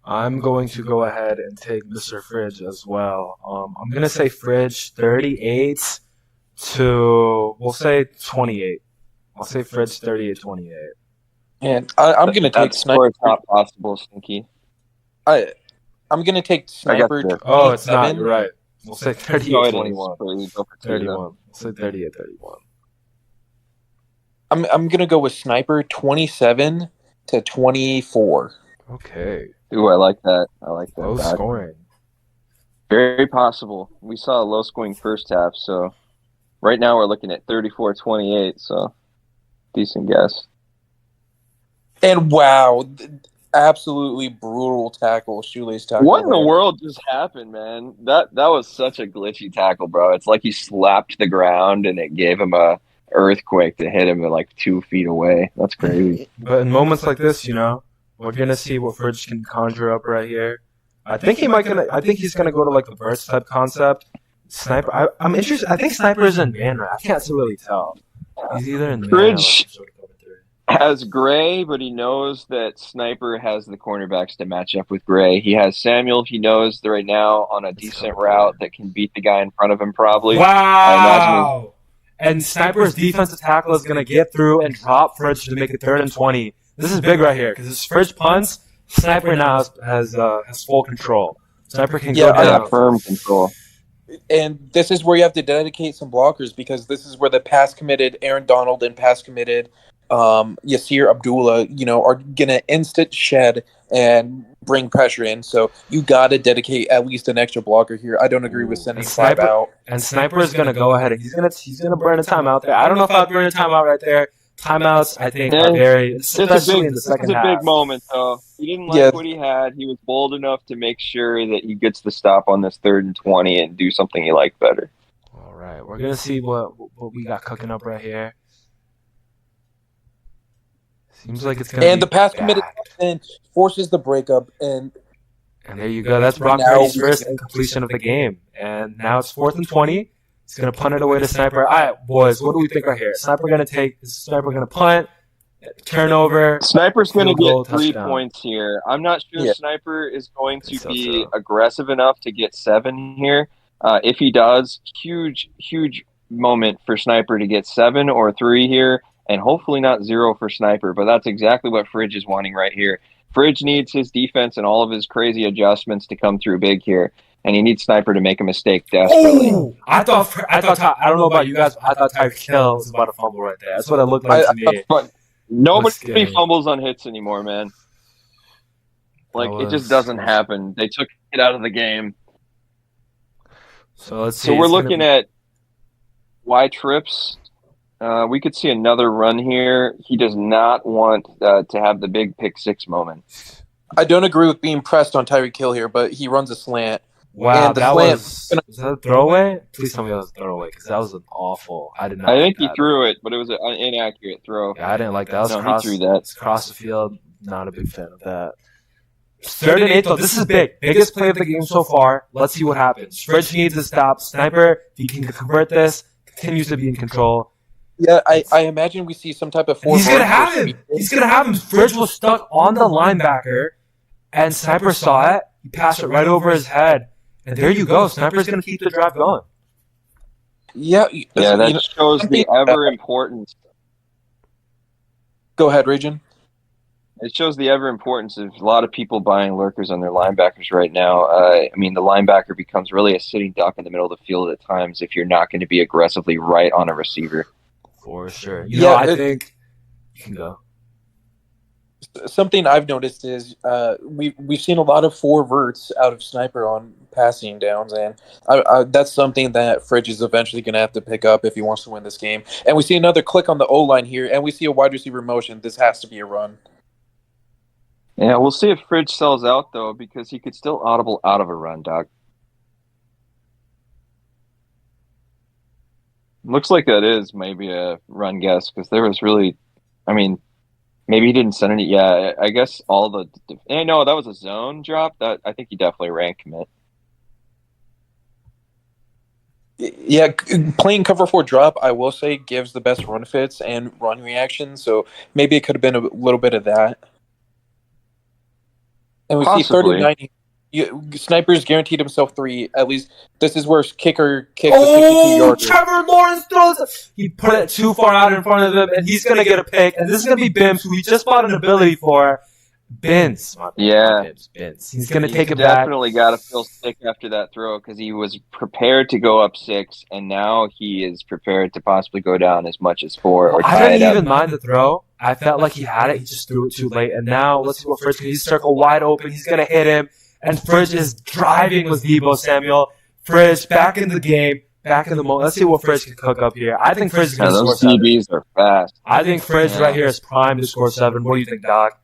A: I'm going to go ahead and take Mr. Fridge as well. I'm going to say Fridge 38 to, we'll say 28. I'll say Fridge 38-28.
C: And I'm going to take Sniper.
B: It's not possible, Stinky.
C: I'm going to take Sniper.
A: Oh, it's not. You're right. We'll say 38-21.
B: 31.
A: We'll say 38-31.
C: I'm going to go with Sniper 27-24.
A: Okay.
B: Ooh, I like that.
A: Low scoring.
B: Very possible. We saw a low-scoring first half, so right now we're looking at 34-28, so decent guess.
C: And wow, absolutely brutal tackle, shoelace tackle.
B: What in the world just happened, man? That was such a glitchy tackle, bro. It's like he slapped the ground and it gave him a earthquake to hit him at like 2 feet away. That's crazy.
A: But in moments like this, we're gonna see what Fridge can conjure up right here. I think he's gonna go to like the burst type concept. Sniper. I'm interested. I think Sniper is in man right. I can't really tell. He's either in
B: Fridge has Gray, but he knows that Sniper has the cornerbacks to match up with Gray. He has Samuel. He knows that right now on a decent route that can beat the guy in front of him probably.
A: Wow. And Sniper's defensive tackle is gonna get through and drop Fridge to make it 3rd and 20. This is big right here because his Fridge punts. Sniper now has full control. Sniper can go down.
B: Firm control.
C: And this is where you have to dedicate some blockers because this is where the pass committed Aaron Donald and pass committed Yasir Abdullah, are gonna instant shed and bring pressure in. So you gotta dedicate at least an extra blocker here. I don't agree with sending Sniper out.
A: And Sniper is gonna go ahead and he's gonna burn a timeout there. I don't know if I'd burn a timeout right there. Timeouts, I think, are very, especially in the second half.
B: It's a big moment, though. He didn't like what he had. He was bold enough to make sure that he gets the stop on this 3rd and 20 and do something he liked better.
A: All right, we're gonna see what we got cooking up right here. Seems like it's gonna.
C: And the pass committed and forces the breakup, and
A: there you go. That's Brock Purdy's first incompletion of the game, and now it's 4th and 20. He's going to punt it away to Sniper. All right, boys, what do we think right here? Sniper going to take. Is Sniper going to punt? Turnover.
B: Sniper's going to
A: Field goal,
B: get 3
A: touchdown.
B: points here. I'm not sure
C: Yeah.
B: Sniper is going to
A: So,
B: be aggressive enough to get 7 here. If he does, huge moment for Sniper to get 7 or 3 here, and hopefully not 0 for Sniper. But that's exactly what Fridge is wanting right here. Fridge needs his defense and all of his crazy adjustments to come through big here, and he needs Sniper to make a mistake desperately.
A: Oh, I thought. I don't know about you guys, but I thought Tyreek Hill was about to fumble right there. That's what it looked like to me.
B: But nobody
A: scary.
B: fumbles on hits anymore, man. Like, it just doesn't happen. They took it out of the game.
A: So let's see.
B: So we're looking at Y trips. We could see another run here. He does not want to have the big pick 6 moment.
C: I don't agree with being pressed on Tyreek Hill here, but he runs a slant.
A: Wow,
C: And the
A: that
C: slant-
A: was that a throwaway? Please tell me that was a throwaway because that was an awful. I did not.
B: I
A: like
B: think he
A: that.
B: threw it, but it was an inaccurate throw.
A: Yeah, I didn't like that. That was
B: No, he
A: cross,
B: threw that.
A: it's across the field. Not a big fan of that. 3rd and 8, though. This is big. Biggest play of the game so far. Let's see what happens. Fridge needs to stop. Sniper, if he can convert this, continues to be in control.
C: Yeah, I imagine we see some type of
A: He's going to have him. He's going to have him. Fridge was stuck on the linebacker, and Sniper saw it. He passed it right over his head. And there you go. Sniper's going to keep the drive going.
C: Yeah,
B: That shows the ever importance.
C: Go ahead, Region.
B: It shows the ever importance of a lot of people buying lurkers on their linebackers right now. I mean, the linebacker becomes really a sitting duck in the middle of the field at times if you're not going to be aggressively right on a receiver.
A: For sure. You know, I think you can go.
C: Something I've noticed is we've seen a lot of 4 verts out of Sniper on passing downs, and that's something that Fridge is eventually going to have to pick up if he wants to win this game. And we see another click on the O-line here, and we see a wide receiver motion. This has to be a run.
B: Yeah, we'll see if Fridge sells out, though, because he could still audible out of a run, Doc. Looks like that is maybe a run guess, because there was really, I mean, maybe he didn't send it. Yeah, I guess all the. No, that was a zone drop. That I think he definitely ran commit.
C: Yeah, playing cover 4 drop, I will say, gives the best run fits and run reaction. So maybe it could have been a little bit of that. And we see 3rd and 90. Sniper's guaranteed himself 3. At least this is where kicker kicks a 62-yarder.
A: Trevor Lawrence throws it. He put it too far out in front of him, and he's going to get a pick. And this is going to be Bims, who he just bought an ability for. Bins.
B: Yeah.
A: Bins. He's going to take it back.
B: Definitely got to feel sick after that throw because he was prepared to go up 6, and now he is prepared to possibly go down as much as 4 or tie
A: I didn't
B: it up.
A: even mind the throw. I felt like he had it. He just threw it too late. And now, let's see what Fridge can. He's circle wide open. He's going to hit him. And Fridge is driving with Debo Samuel. Fridge back in the game. Back in the moment. Let's see what Fridge can cook up here. I think Fridge is going to score
B: Those
A: 7.
B: CBs are fast.
A: I think Fridge right here is primed to score 7. What do you think, Doc?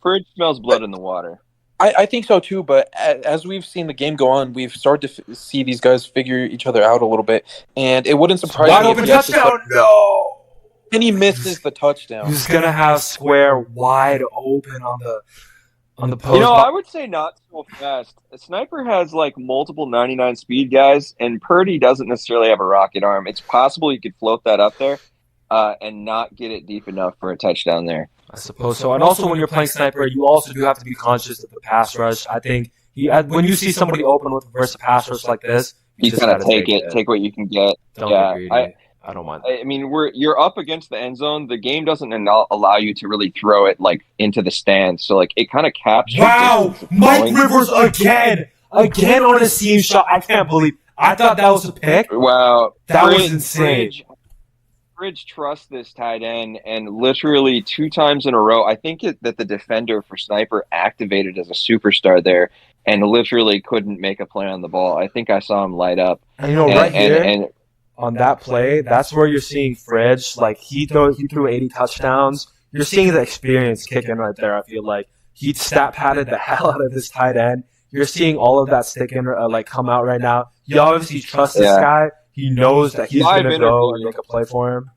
B: Fridge smells blood in the water.
C: I think so too, but as we've seen the game go on, we've started to see these guys figure each other out a little bit, and it wouldn't surprise
A: Wide
C: me
A: open
C: if he has to
A: touchdown! No!
C: and he misses the touchdown.
A: He's going to have Square wide open on the post.
B: You know, I would say not so fast. Sniper has like multiple 99 speed guys, and Purdy doesn't necessarily have a rocket arm. It's possible you could float that up there and not get it deep enough for a touchdown there.
A: I suppose so. And also when you're playing Sniper, you also do have to be conscious of the pass rush. I think when you see somebody open with versus pass rush like this,
B: you
A: just
B: gotta
A: gotta
B: take it, take what you can get.
A: Don't
B: yeah,
A: be greedy. I don't mind that.
B: I mean, you're up against the end zone. The game doesn't allow you to really throw it like into the stands, so like it kind of caps.
A: Wow, Mike Rivers again on a seam shot. I can't believe. I thought that was a pick.
B: Wow,
A: That was insane.
B: Fridge trusts this tight end, and literally 2 times in a row, I think that the defender for Sniper activated as a superstar there, and literally couldn't make a play on the ball. I think I saw him light up.
A: And you know, right here on that play, that's where you're seeing Fridge. Like he threw 80 touchdowns. You're seeing the experience kick in right there. I feel like he stat padded the hell out of this tight end. You're seeing all of that stick in come out right now. You obviously trust this guy. He knows that he's going to go and make a play for him.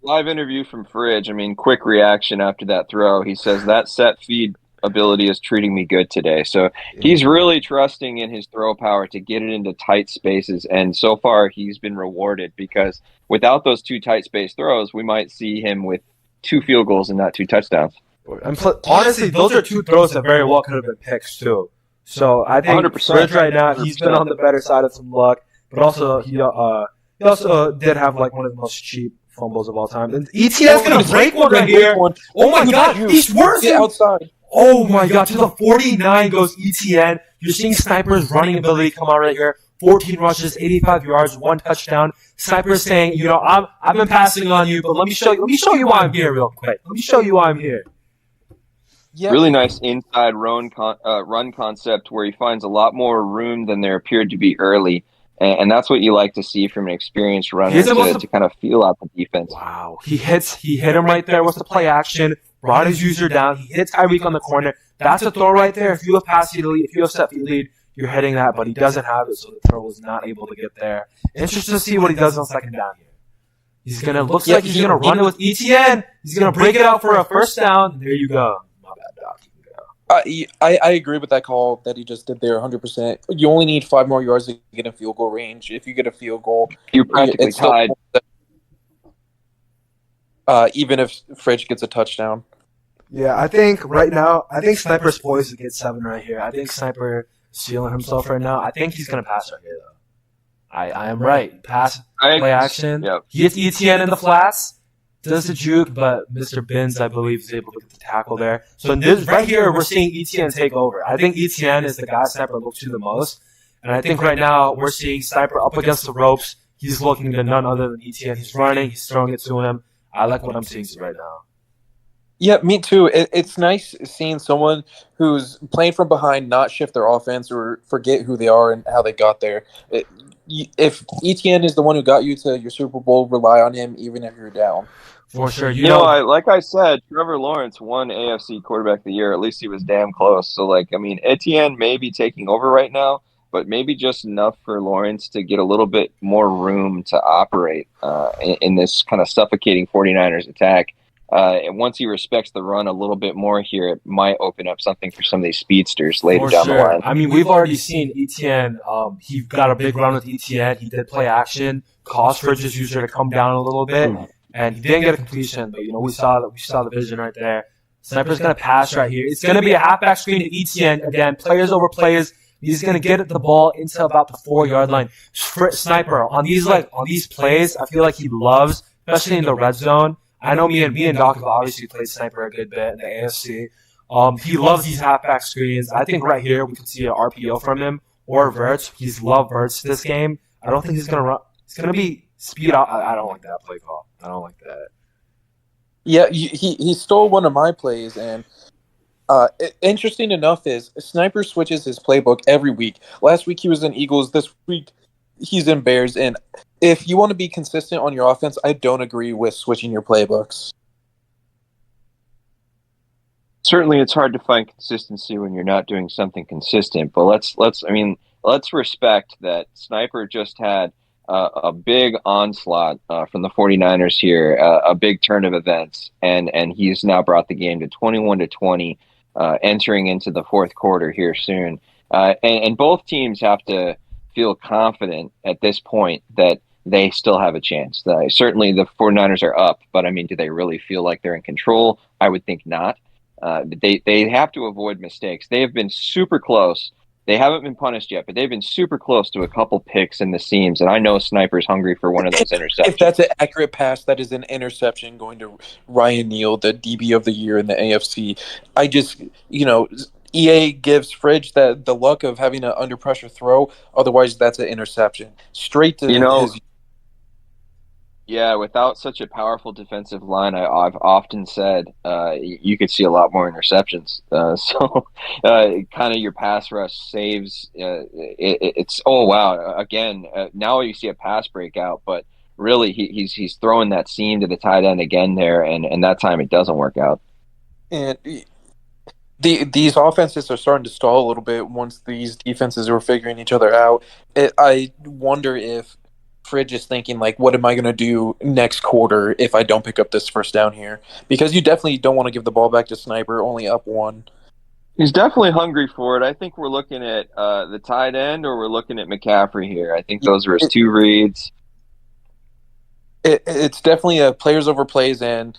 B: Live interview from Fridge. I mean, quick reaction after that throw. He says that set feed ability is treating me good today. So he's really trusting in his throw power to get it into tight spaces. And so far he's been rewarded, because without those 2 tight space throws, we might see him with 2 field goals and not 2 touchdowns.
A: And honestly, those are 2 throws that very well could have been picks too. So I think
B: 100%.
A: Fridge right now, he's been on the better side of some luck, but also he also did have like one of the most cheap fumbles of all time. And ETN's gonna break one right here. Oh my God, he's worse
C: outside.
A: Oh my God, to the 49 goes ETN. You're seeing Sniper's running ability come out right here. 14 rushes, 85 yards, 1 touchdown. Sniper's saying, I've been passing on you, but let me show you why I'm here real quick. Let me show you why I'm here.
B: Yeah. Really nice inside run concept where he finds a lot more room than there appeared to be early. And that's what you like to see from an experienced runner to kind of feel out the defense.
A: Wow. He hit him right there with the play action, brought his user down. He hit Tyreek on the corner. That's a throw right there. If you have pass lead, if you have set feet lead, you're hitting that, but he doesn't have it, so the throw was not able to get there. Interesting to see what he does on second down here. Looks like he's gonna run it with ETN. He's gonna break it out for a first down. There you go. My bad, Doc.
C: I agree with that call that he just did there 100%. You only need 5 more yards to get in field goal range. If you get a field goal,
B: you're practically tied.
C: Even if Fridge gets a touchdown.
A: Yeah, I think right now, Sniper's poised to get 7 right here. I think Sniper is feeling himself right now. I think he's going to pass right here, though. I am right. Pass, play action.
B: Yep.
A: He hits ETN in the flats. Does the juke, but Mr. Binns, I believe, is able to get the tackle there. So in this right here, we're seeing ETN take over. I think ETN is the guy Sniper looks to the most. And I think right now, we're seeing Sniper up against the ropes. He's looking to none other than ETN. He's running. He's throwing it to him. I like what I'm seeing right now.
C: Yeah, me too. It's nice seeing someone who's playing from behind not shift their offense or forget who they are and how they got there. If ETN is the one who got you to your Super Bowl, rely on him even if you're down.
A: For sure.
B: Like I said, Trevor Lawrence won AFC Quarterback of the Year. At least he was damn close. So, Etienne may be taking over right now, but maybe just enough for Lawrence to get a little bit more room to operate in this kind of suffocating 49ers attack. And once he respects the run a little bit more here, it might open up something for some of these speedsters later down the line.
A: I mean, we've already seen Etienne. He got a big run with Etienne. He did play action, caused Fridge's user to come down a little bit, and he didn't get a completion. But we saw the vision right there. Sniper's gonna pass right here. It's gonna be a halfback screen to Etienne again. Players over players. He's gonna get the ball into about the 4-yard line. Sniper on these plays, I feel like he loves, especially in the red zone. I know me and Doc have obviously played Sniper a good bit in the AFC. He loves these halfback screens. I think right here we could see an RPO from him or verts. He's loved verts this game. I don't think he's gonna run. It's gonna be speed out. I don't like that play call. I don't like that.
C: Yeah, he stole one of my plays, and interesting enough is Sniper switches his playbook every week. Last week he was in Eagles. This week he's in Bears, and if you want to be consistent on your offense, I don't agree with switching your playbooks.
B: Certainly, it's hard to find consistency when you're not doing something consistent. But let's respect that Sniper just had a big onslaught from the 49ers here, a big turn of events, and he's now brought the game to 21-20, entering into the fourth quarter here soon. And both teams have to feel confident at this point that they still have a chance. Certainly the 49ers are up, but do they really feel like they're in control? I would think not. They have to avoid mistakes. They have been super close. They haven't been punished yet, but they've been super close to a couple picks in the seams, and I know Sniper's hungry for one of those interceptions.
C: If that's an accurate pass, that is an interception going to Ryan Neal, the DB of the year in the AFC. EA gives Fridge the luck of having an under pressure throw. Otherwise, that's an interception. Straight to his.
B: Yeah, without such a powerful defensive line, I've often said you could see a lot more interceptions. So kind of your pass rush saves. It's oh wow! Again, now you see a pass breakout, but really he's throwing that seam to the tight end again there, and that time it doesn't work out.
C: And these offenses are starting to stall a little bit once these defenses are figuring each other out. I wonder if Fridge is thinking, what am I going to do next quarter if I don't pick up this first down here? Because you definitely don't want to give the ball back to Sniper, only up 1.
B: He's definitely hungry for it. I think we're looking at the tight end, or we're looking at McCaffrey here. I think those are his two reads.
C: It's definitely a players over plays, and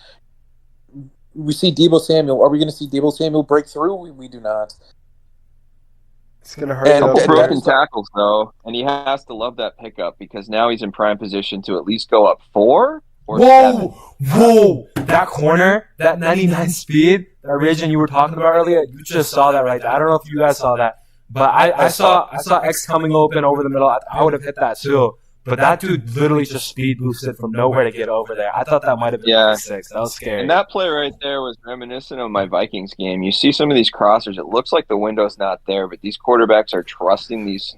C: we see Deebo Samuel. Are we going to see Deebo Samuel break through? We do not.
A: It's going to hurt.
B: A couple broken tackles, though, and he has to love that pickup because now he's in prime position to at least go up 4 or 7.
A: Whoa! That corner, that 99 speed, that region you were talking about earlier, you just saw that right there. I don't know if you guys saw that, but I saw X coming open over the middle. I would have hit that too. But that dude literally just speed boosted from nowhere to get over there. I thought that might have been 6. That was scary.
B: And that play right there was reminiscent of my Vikings game. You see some of these crossers. It looks like the window's not there, but these quarterbacks are trusting these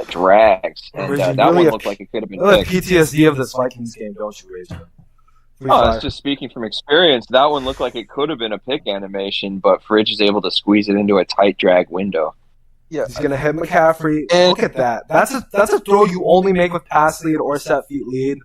B: drags. And that one looked like it could have been picked.
A: PTSD of this Vikings game, don't you, Razor?
B: That's just speaking from experience. That one looked like it could have been a pick animation, but Fridge is able to squeeze it into a tight drag window.
A: Yeah, he's gonna hit McCaffrey. And look at that. That's a throw you only make with pass lead or set feet lead.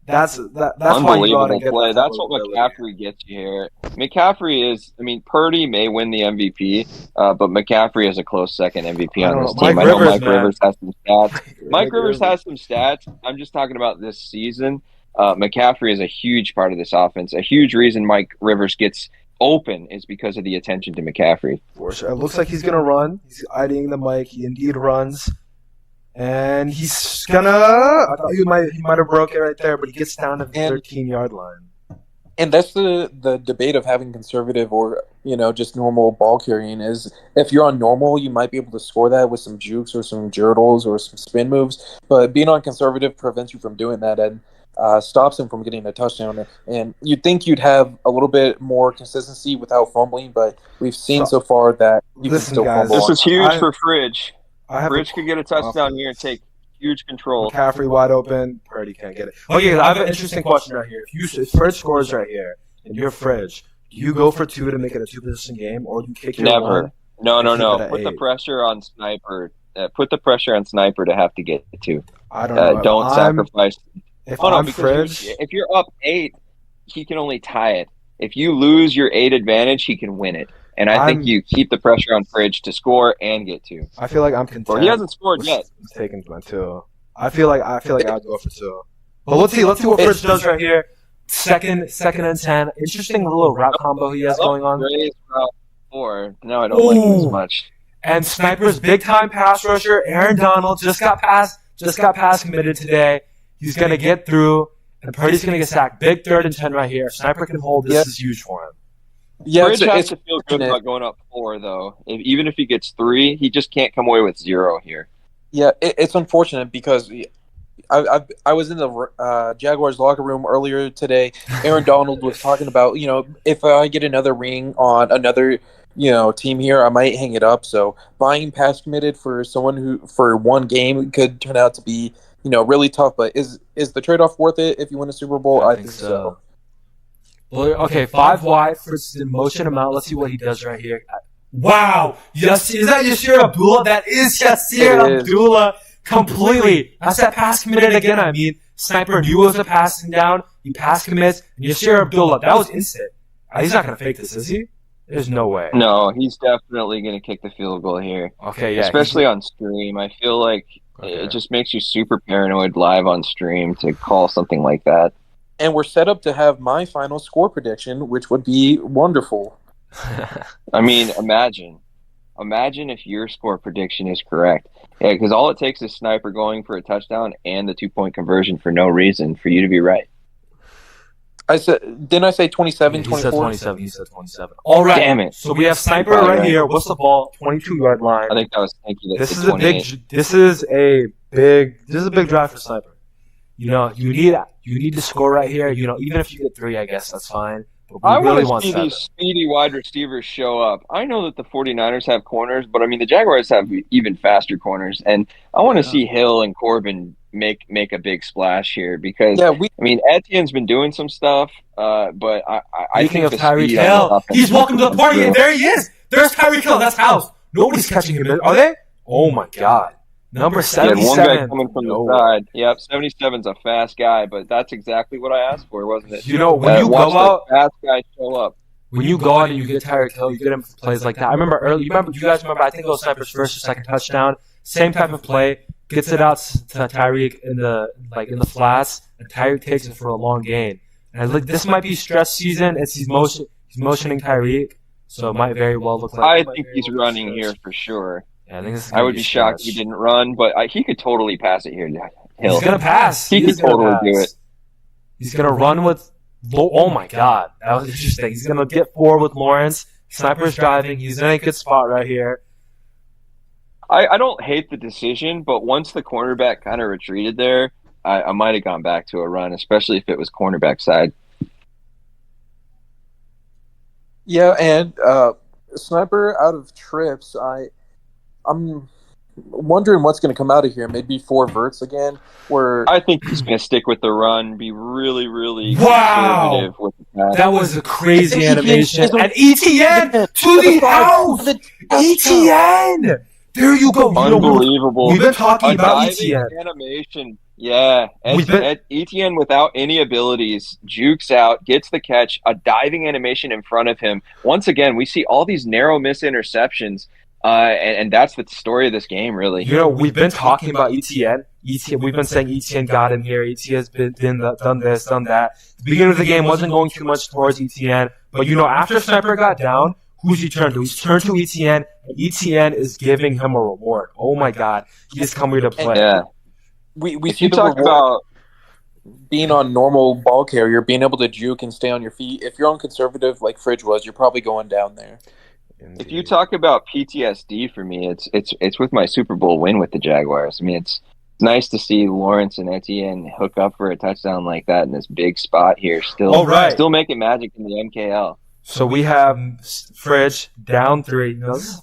A: That's
B: unbelievable play. That's what McCaffrey gets you here. McCaffrey is. I mean, Purdy may win the MVP, but McCaffrey is a close second MVP on this team. I know Mike Rivers has some stats. Mike Rivers has some stats. I'm just talking about this season. McCaffrey is a huge part of this offense. A huge reason Mike Rivers gets open is because of the attention to McCaffrey.
A: For sure. It looks like he's going to run. He's eyeing the mic. He indeed runs. And he's going to... I thought he might have broke it right there, but he gets down to the 13-yard line.
C: And that's the debate of having conservative or, just normal ball carrying is if you're on normal, you might be able to score that with some jukes or some jurtles or some spin moves. But being on conservative prevents you from doing that and stops him from getting a touchdown. And you'd think you'd have a little bit more consistency without fumbling, but we've seen so far that you can still fumble.
B: This is huge for Fridge. Fridge could get a touchdown here and take huge control.
A: McCaffrey wide open. Purdy can't get it. Okay, I have an interesting question right here. If Fridge scores right here and you're Fridge, do you go for 2 to make it a 2-position game, or do you kick your
B: Never.
A: one?
B: No. Put the pressure on Sniper. Put the pressure on Sniper to have to get 2.
A: I don't know.
B: Don't sacrifice.
A: Fridge,
B: if you're up 8, he can only tie it. If you lose your 8 advantage, he can win it. And I think you keep the pressure on Fridge to score and get 2.
A: I feel like I'm content.
B: Or he hasn't scored yet.
A: He's taking my 2. I feel like I'll go for 2. But let's see what Fridge does right here. Second and 10. Interesting little route combo he has going on.
B: Route 4. No, I don't like him as much.
A: And Sniper's big time pass rusher, Aaron Donald, just got pass committed today. He's going to get through, and Purdy's going to get sacked. Big 3rd and 10 right here. If Sniper can hold, this is huge for him.
B: Yeah, Fridge has to feel good about going up 4, though. Even if he gets 3, he just can't come away with 0 here.
C: Yeah, it's unfortunate because I was in the Jaguars locker room earlier today. Aaron Donald was talking about, if I get another ring on another team here, I might hang it up. So buying pass committed for someone who for one game could turn out to be really tough, but is the trade-off worth it if you win a Super Bowl? I think so.
A: Well, okay, 5 wide for the motion amount. Let's see what he does right here. Wow! Yes, is that Yasir Abdullah? That is Yasir Abdullah completely. That's that pass committed again. I mean, Sniper knew it was a passing down. He pass commits. And Yasir Abdullah, that was instant. He's not going to fake this, is he? There's no way.
B: No, he's definitely going to kick the field goal here.
A: Okay, yeah.
B: Especially on stream. I feel like it just makes you super paranoid live on stream to call something like that.
C: And we're set up to have my final score prediction, which would be wonderful.
B: I mean, imagine if your score prediction is correct. Yeah, because all it takes is Sniper going for a touchdown and the 2-point conversion for no reason for you to be right.
C: Didn't I say 27, 24?
A: He said 27. All right.
B: Damn it.
A: So we have Sniper right here. What's the ball? 22-yard line.
B: I think that was thinking
A: This is a big drive for Sniper. You need to score right here. Even if you get 3, I guess that's fine.
B: I really want to see these speedy wide receivers show up. I know that the 49ers have corners, but I mean the Jaguars have even faster corners, and I want to see Hill and Corbin make a big splash here because Etienne's been doing some stuff, but I think of
A: Tyreek Hill. He's welcome to the party, and there he is. There's Tyreek Hill. That's house. Nobody's catching him. Are they? Oh my God. Number 77.
B: One guy coming from the side. Yep, 77's a fast guy, but that's exactly what I asked for, wasn't it?
A: When you go out,
B: fast guy show up.
A: when you go out and you get Tyreek Hill, you get him for plays like that. I remember early. You guys remember? I think it was Sniper's first or second touchdown. Same type of play. Gets it out to Tyreek in the flats, and Tyreek takes it for a long gain. And this might be stress season. He's motioning Tyreek, so it might very well look like.
B: I think he's running here for sure.
A: Yeah, I think this is
B: I would be shocked if he didn't run, but he could totally pass it here. Hill.
A: He's gonna pass.
B: He could totally do it.
A: He's gonna run with. Oh my God, that was interesting. He's gonna get 4 with Lawrence. Sniper's driving. He's in a good spot right here.
B: I don't hate the decision, but once the cornerback kind of retreated there, I might have gone back to a run, especially if it was cornerback side.
C: Yeah, and Sniper out of trips, I'm wondering what's going to come out of here. Maybe 4 verts again.
B: I think he's going to stick with the run, be really, really
A: conservative
B: with the pass.
A: That was a crazy animation. And ETN to the house! ETN! There you go.
B: Unbelievable.
A: We've been talking about ETN.
B: Animation. Yeah. ETN without any abilities, jukes out, gets the catch, a diving animation in front of him. Once again, we see all these narrow miss interceptions. And that's the story of this game, really.
A: We've been talking about ETN. We've been saying ETN got him here. ETN has done this, done that. The beginning of the game wasn't going too much towards ETN, but after Sniper got down, who's he turned to? He's turned to ETN, and ETN is giving him a reward. Oh my God, he has come here to play.
B: Yeah,
C: we see the talk about being on normal ball carrier, being able to juke and stay on your feet. If you're on conservative like Fridge was, you're probably going down there.
A: Indeed.
B: If you talk about PTSD for me, it's with my Super Bowl win with the Jaguars. I mean, it's nice to see Lawrence and Etienne hook up for a touchdown like that in this big spot here. Still making magic in the MKL.
A: So we have Fridge down 3. This is a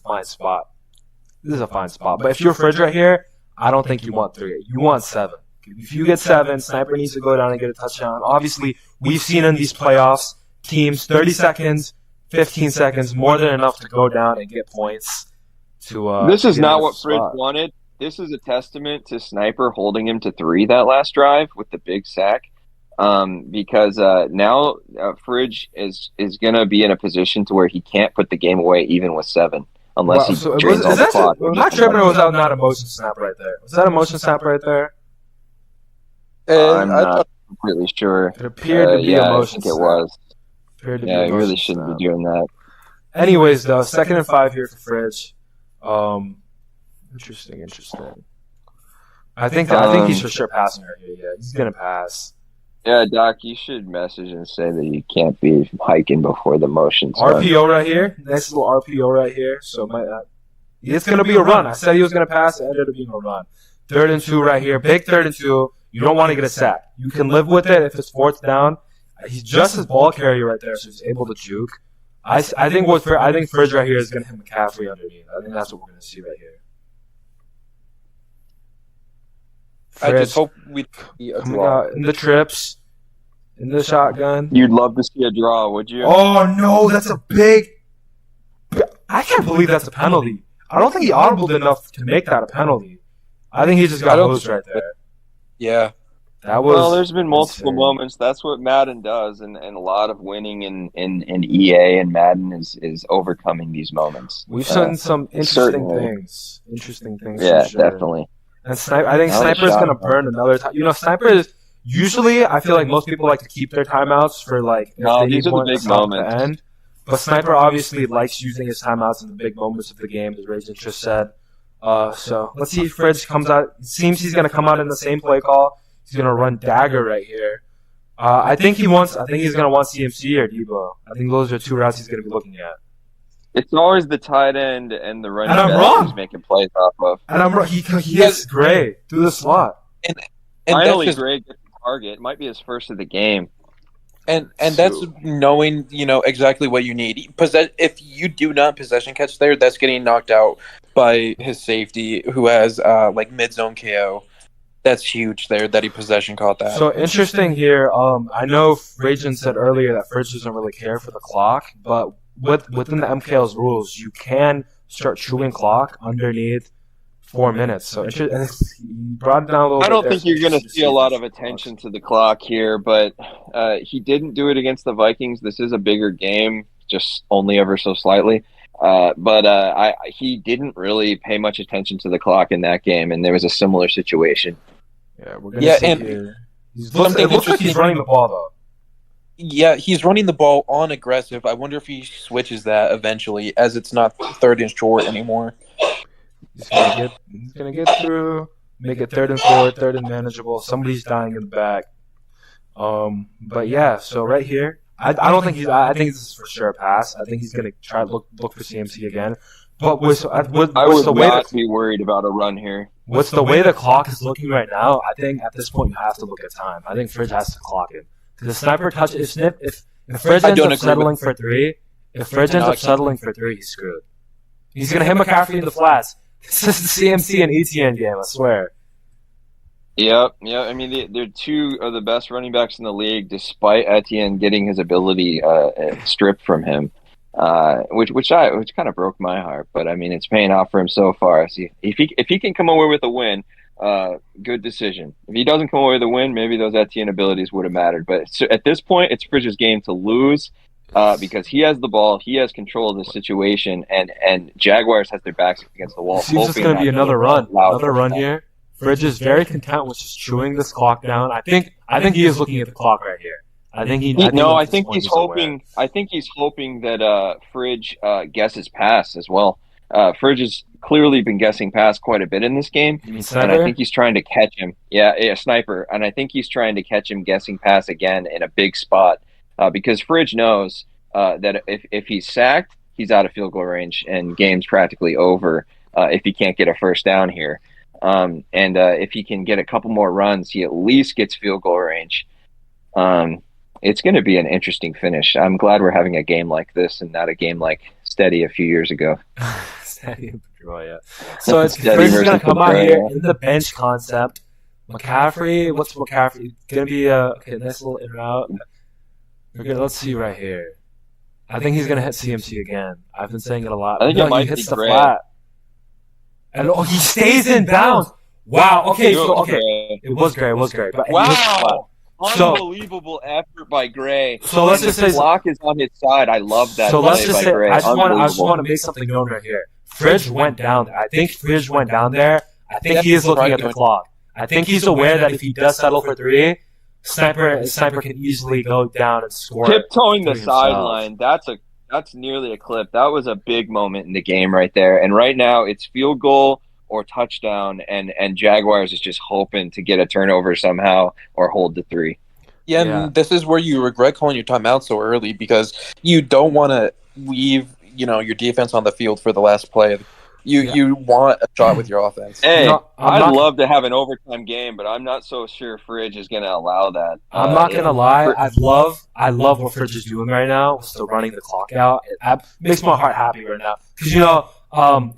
A: fine spot. But if you're Fridge right here, I don't think you want 3. You want 7. If you get 7, Sniper needs to go down and get a touchdown. Obviously, we've seen in these playoffs, teams 30 seconds, 15 seconds, more than enough to go down and get points.
B: This is not what Fridge wanted. This is a testament to Sniper holding him to 3 that last drive with the big sack. Because now Fridge is going to be in a position to where he can't put the game away even with 7 unless he drains all the clock.
A: I'm not sure if it was not a motion snap right there. Was that a motion snap right there?
B: I'm not completely sure.
A: It appeared to be a motion snap.
B: I think it was.
A: Yeah,
B: he really shouldn't be doing that.
A: Anyways, though, 2nd and 5 here for Fridge. Interesting. I think he's for sure passing right here. Yeah, he's gonna pass.
B: Yeah, Doc, you should message and say that you can't be hiking before the motion starts.
A: RPO right here. Nice little RPO right here. So it's going to be a run. I said he was going to pass. It ended up being a run. 3rd and 2 right here. Big 3rd and 2. You don't want to get a sack. You can live with it if it's 4th down. He's just his ball carrier right there, so he's able to juke. I think Fridge right here is going to hit McCaffrey underneath. I think that's what we're going to see right here.
C: Fridge, I just hope we see a draw.
A: Out in the trips, in the shotgun.
B: You'd love to see a draw, would you?
A: Oh, no, that's a big... I can't believe that's a penalty. I don't think he audibled enough to make that a penalty. I think he just got hosed right there.
C: Yeah.
B: Well, there's been multiple moments. That's what Madden does, and a lot of winning in EA and Madden is overcoming these moments.
A: We've seen some interesting things.
B: Yeah, definitely.
A: And I think Sniper's going to burn another time. Sniper is usually, I feel like most people like to keep their timeouts for
B: these are the big moments.
A: To end. But Sniper obviously likes using his timeouts in the big moments of the game, as Raisin just said. So let's see if Fridge comes out. It seems he's going to come out in the same play call. He's going to run dagger right here. I think he's going to want CMC or Debo. I think those are 2 routes he's going to be looking at.
B: It's always the tight end and the running
A: back
B: he's making plays off of.
A: And I'm wrong. He hits Gray through the slot.
B: And finally, Gray gets the target. It might be his first of the game.
C: And that's knowing, exactly what you need. If you do not possession catch there, that's getting knocked out by his safety who has mid-zone KO. That's huge there that he possession caught that.
A: So interesting here. I know Ragin said earlier that Fridge doesn't really care for the clock, but within the MKL's rules, you can start chewing clock underneath 4 minutes. So he brought it down a little bit.
B: I don't think you're going to see a lot of attention to the clock here, but he didn't do it against the Vikings. This is a bigger game. just only ever so slightly. He didn't really pay much attention to the clock in that game, and there was a similar situation.
A: Yeah, we're gonna see here. It looks like he's running the ball though.
C: Yeah, he's running the ball on aggressive. I wonder if he switches that eventually, as it's not 3rd and short anymore.
A: He's gonna get through, make it 3rd and 4, 3rd and manageable. Somebody's dying in the back. But yeah, so right here, I don't think I think this is for sure a pass. I think he's gonna try to look for CMC again. But
B: I would not be worried about a run here.
A: What's the way the clock is looking right now? I think at this point you have to look at time. I think Fridge has to clock it. Because the sniper touch, if Fridge ends up settling for 3, he's screwed. He's going to hit McCaffrey in the flats. This is the CMC and ETN game, I swear.
B: Yep. I mean, they're two of the best running backs in the league, despite Etienne getting his ability stripped from him, which kind of broke my heart. But I mean, it's paying off for him so far. So if he can come away with a win, good decision. If he doesn't come away with a win, maybe those Etienne abilities would have mattered. But at this point, it's Fridge's game to lose because he has the ball, he has control of the situation, and Jaguars has their backs against the wall.
A: It seems it's going to be another run here. Fridge is very content with just chewing this clock down. I think he is looking at the clock right here. I think he's hoping
B: that Fridge guesses pass as well. Fridge has clearly been guessing pass quite a bit in this game, and I think he's trying to catch him. Yeah, sniper, and I think he's trying to catch him guessing pass again in a big spot because Fridge knows that if he's sacked, he's out of field goal range and game's practically over if he can't get a first down here. And if he can get a couple more runs, he at least gets field goal range. It's going to be an interesting finish. I'm glad we're having a game like this and not a game like Steady a few years ago.
A: Steady and Pedroia, yeah. So it's Fridge is going to come out here in the bench concept. McCaffrey, what's McCaffrey? Going to be a nice little in route. Let's see right here. I think he's going to hit CMC again. I've been saying it a lot.
B: I think it might be
A: the flat. And he stays in bounds. Wow. Okay. It was Gray. But
B: wow. Unbelievable effort by Gray.
A: So let's just say
B: the block is on his side. I love that.
A: So let's just say I just want to make something known right here. Fridge went down there. I think Fridge went down there. I think he is looking at the clock. I think he's aware that if he does settle for 3, Sniper can easily go down and score.
B: Tiptoeing the sideline. That's nearly a clip. That was a big moment in the game right there. And right now it's field goal or touchdown, and Jaguars is just hoping to get a turnover somehow or hold the 3.
C: Yeah, and this is where you regret calling your timeout so early because you don't want to leave, your defense on the field for the last play. You want a shot with your offense.
B: Hey, I'd love to have an overtime game, but I'm not so sure Fridge is going to allow that.
A: I'm not going to lie. I love what Fridge is doing right now. Still running the clock out. It makes my heart happy right now because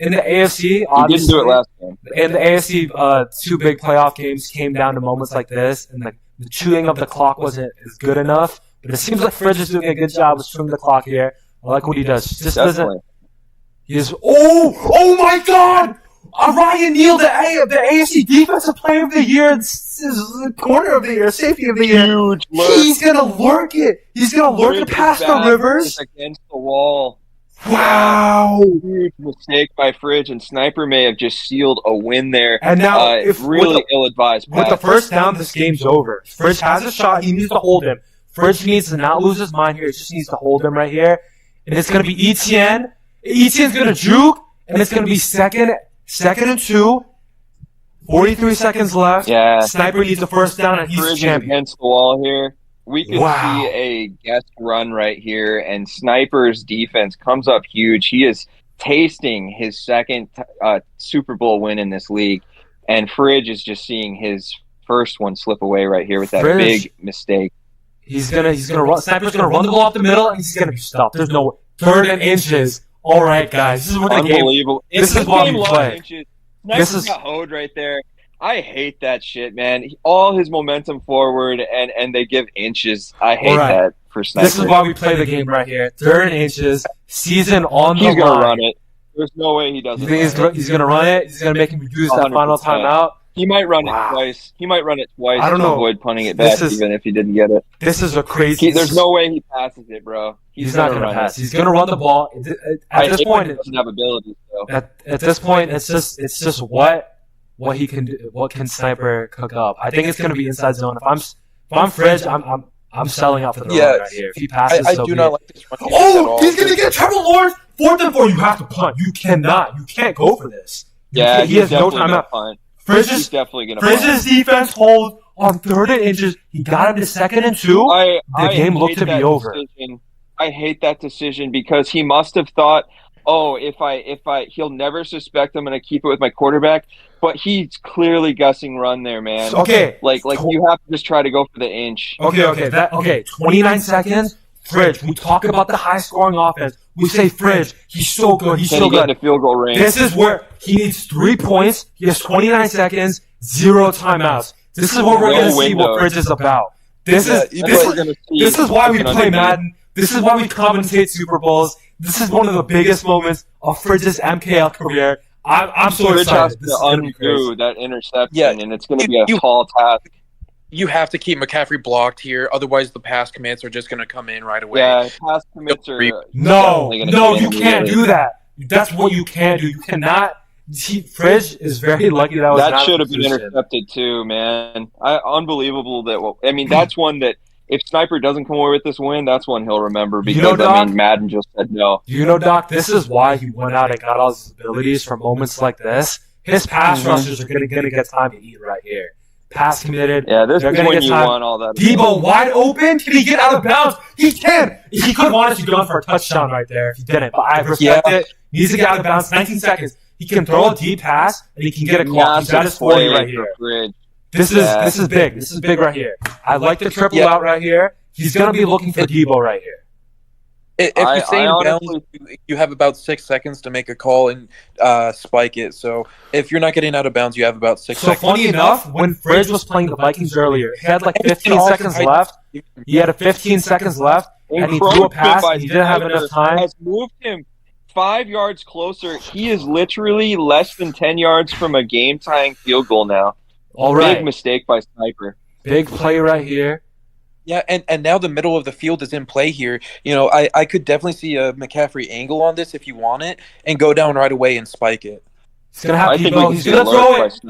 A: in the AFC, obviously,
B: he didn't do it last game.
A: In the AFC, 2 big playoff games came down to moments like this, and the chewing of the clock wasn't as good enough. But it seems like Fridge is doing a good job of chewing the clock here. I like what he does. Just doesn't. He is. Oh my God! Ryan Neal, the AFC Defensive Player of the Year, Corner of the Year, Safety of the Year.
B: Huge lurk.
A: He's gonna lurk it. He's gonna lurk it past the Rivers
B: against the wall.
A: Wow!
B: Huge mistake by Fridge, and Sniper may have just sealed a win there.
A: And now,
B: really ill-advised.
A: With the first down, this game's over. Fridge has a shot. He needs to hold him. Fridge needs to not lose his mind here. He just needs to hold him right here. And it's going to be Etienne. Etienne's going to juke, and it's going to be second and 2. 43 seconds left.
B: Yeah.
A: Sniper needs a first down, and he's
B: Fridge
A: champion.
B: Against the wall here. We could see a guest run right here, and Sniper's defense comes up huge. He is tasting his second Super Bowl win in this league, and Fridge is just seeing his first one slip away right here with that big mistake.
A: He's gonna run. Sniper's gonna run the ball up the middle, and he's gonna be stopped. There's no 3rd and inches. All right, guys, this is what the game.
B: Unbelievable.
A: This is what we play.
B: Sniper got hoed right there. I hate that shit, man. All his momentum forward, and they give inches. I hate that for Sniper.
A: This is why we play the game right here. 3rd and inches, season on the line.
B: He's going to run it. There's no way he doesn't.
A: You think he's going to run it? He's going to make him use that final timeout?
B: He might run it twice. He might run it twice.
A: I don't know.
B: Avoid punting it back, even if he didn't get it.
A: This is a crazy.
B: There's no way he passes it, bro.
A: He's not going to pass. He's going to run the ball. At this point,
B: he doesn't have ability. So.
A: At this point, it's just what he can do. What can Sniper cook up? I think it's going to be inside zone. If I'm Fridge, I'm selling out for the run right here. If he passes,
C: I do not like this run.
A: He's going to get Trevor Lawrence. 4th and 4. You have to punt. You cannot. You can't go for this.
B: Yeah,
A: he has no timeout.
B: He's definitely going to punt.
A: Fridge's defense hold on 3rd and inches. He got him to 2nd and 2. The game looked to be over.
B: I hate that decision because he must have thought, oh, he'll never suspect I'm going to keep it with my quarterback. But he's clearly guessing run there, man.
A: Okay.
B: Like you have to just try to go for the inch.
A: Okay. 29 seconds. Fridge. We talk about the high scoring offense. We say Fridge. He's so good. He's so good.
B: Get in the field goal range.
A: This is where he needs 3 points. He has 29 seconds, 0 timeouts. This is what we're going to see what Fridge is about. This is why we play Madden. This is why we commentate Super Bowls. This is one of the biggest moments of Fridge's MKL career. I'm so excited.
B: Fridge has to undo that interception, and it's going to be a tall task.
C: You have to keep McCaffrey blocked here, otherwise the pass commits are just going to come in right away.
B: Yeah, pass commits are...
A: No, you can't do that. That's what you can't do. You cannot... Fridge is very lucky that
B: should have been intercepted too, man. Unbelievable that... that's one that if Sniper doesn't come away with this win, that's one he'll remember because, Madden just said no.
A: Doc, this is why he went out and got all his abilities for moments like this. His pass rushers are going to get time to eat right here. Pass committed.
B: Yeah, this is when you want all that.
A: Debo wide open. Can he get out of bounds? He can. He could have honestly gone for a touchdown right there if he didn't. But I respect it. He needs to get out of bounds. 19 seconds. He can throw a deep pass and he can get a call. He's got his 40 right here. This is big. This is big right here. I like the triple out right here. He's going to be looking for Debo right here.
C: If you stay in bounds, you have about 6 seconds to make a call and spike it. So if you're not getting out of bounds, you have about 6 seconds.
A: So funny enough, when Fridge was playing the Vikings earlier, he had like 15 seconds left. He had 15 seconds left, and he threw a pass, and he didn't have enough time.
B: Has moved him 5 yards closer. He is literally less than 10 yards from a game-tying field goal now.
A: All right.
B: Big mistake by Sniper.
A: Big play right here.
C: Yeah, and now the middle of the field is in play here. I could definitely see a McCaffrey angle on this if you want it, and go down right away and spike it.
A: He's going to have Debo. He's going to throw it.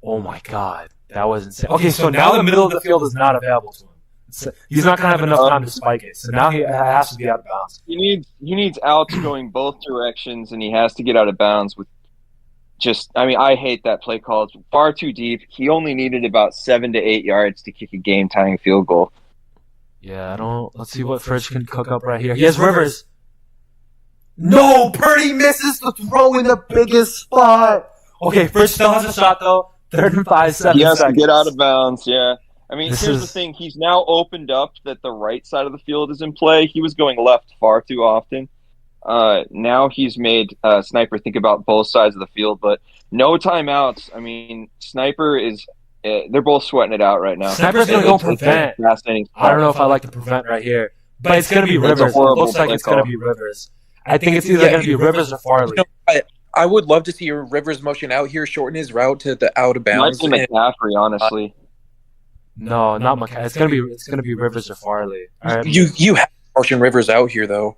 A: Oh my God. That was insane. Okay, so now the middle of the field is not available to him. He's not going to have enough time to spike it. So now he has to be out of bounds.
B: He needs outs going both directions, and he has to get out of bounds with I hate that play call. It's far too deep. He only needed about 7 to 8 yards to kick a game-tying field goal.
A: Yeah, let's see what Fridge can cook up right here. He has Rivers. No, Purdy misses the throw in the biggest spot. Okay, Fridge still has a shot, though. 3rd and 5, 7 seconds.
B: He has to get out of bounds, yeah. Here's the thing. He's now opened up that the right side of the field is in play. He was going left far too often. Now he's made Sniper think about both sides of the field, but no timeouts. Sniper is they're both sweating it out right now.
A: Sniper's going to go prevent. I don't know if I like the prevent right here, but it's going to be Rivers. It looks like it's going to be Rivers. I think it's either going to be Rivers or Farley.
C: I would love to see a Rivers motion out here, shorten his route to the out of bounds.
B: Might be McCaffrey, honestly.
A: No, not McCaffrey. It's going to be Rivers or Farley. Right.
C: You have to motion Rivers out here though.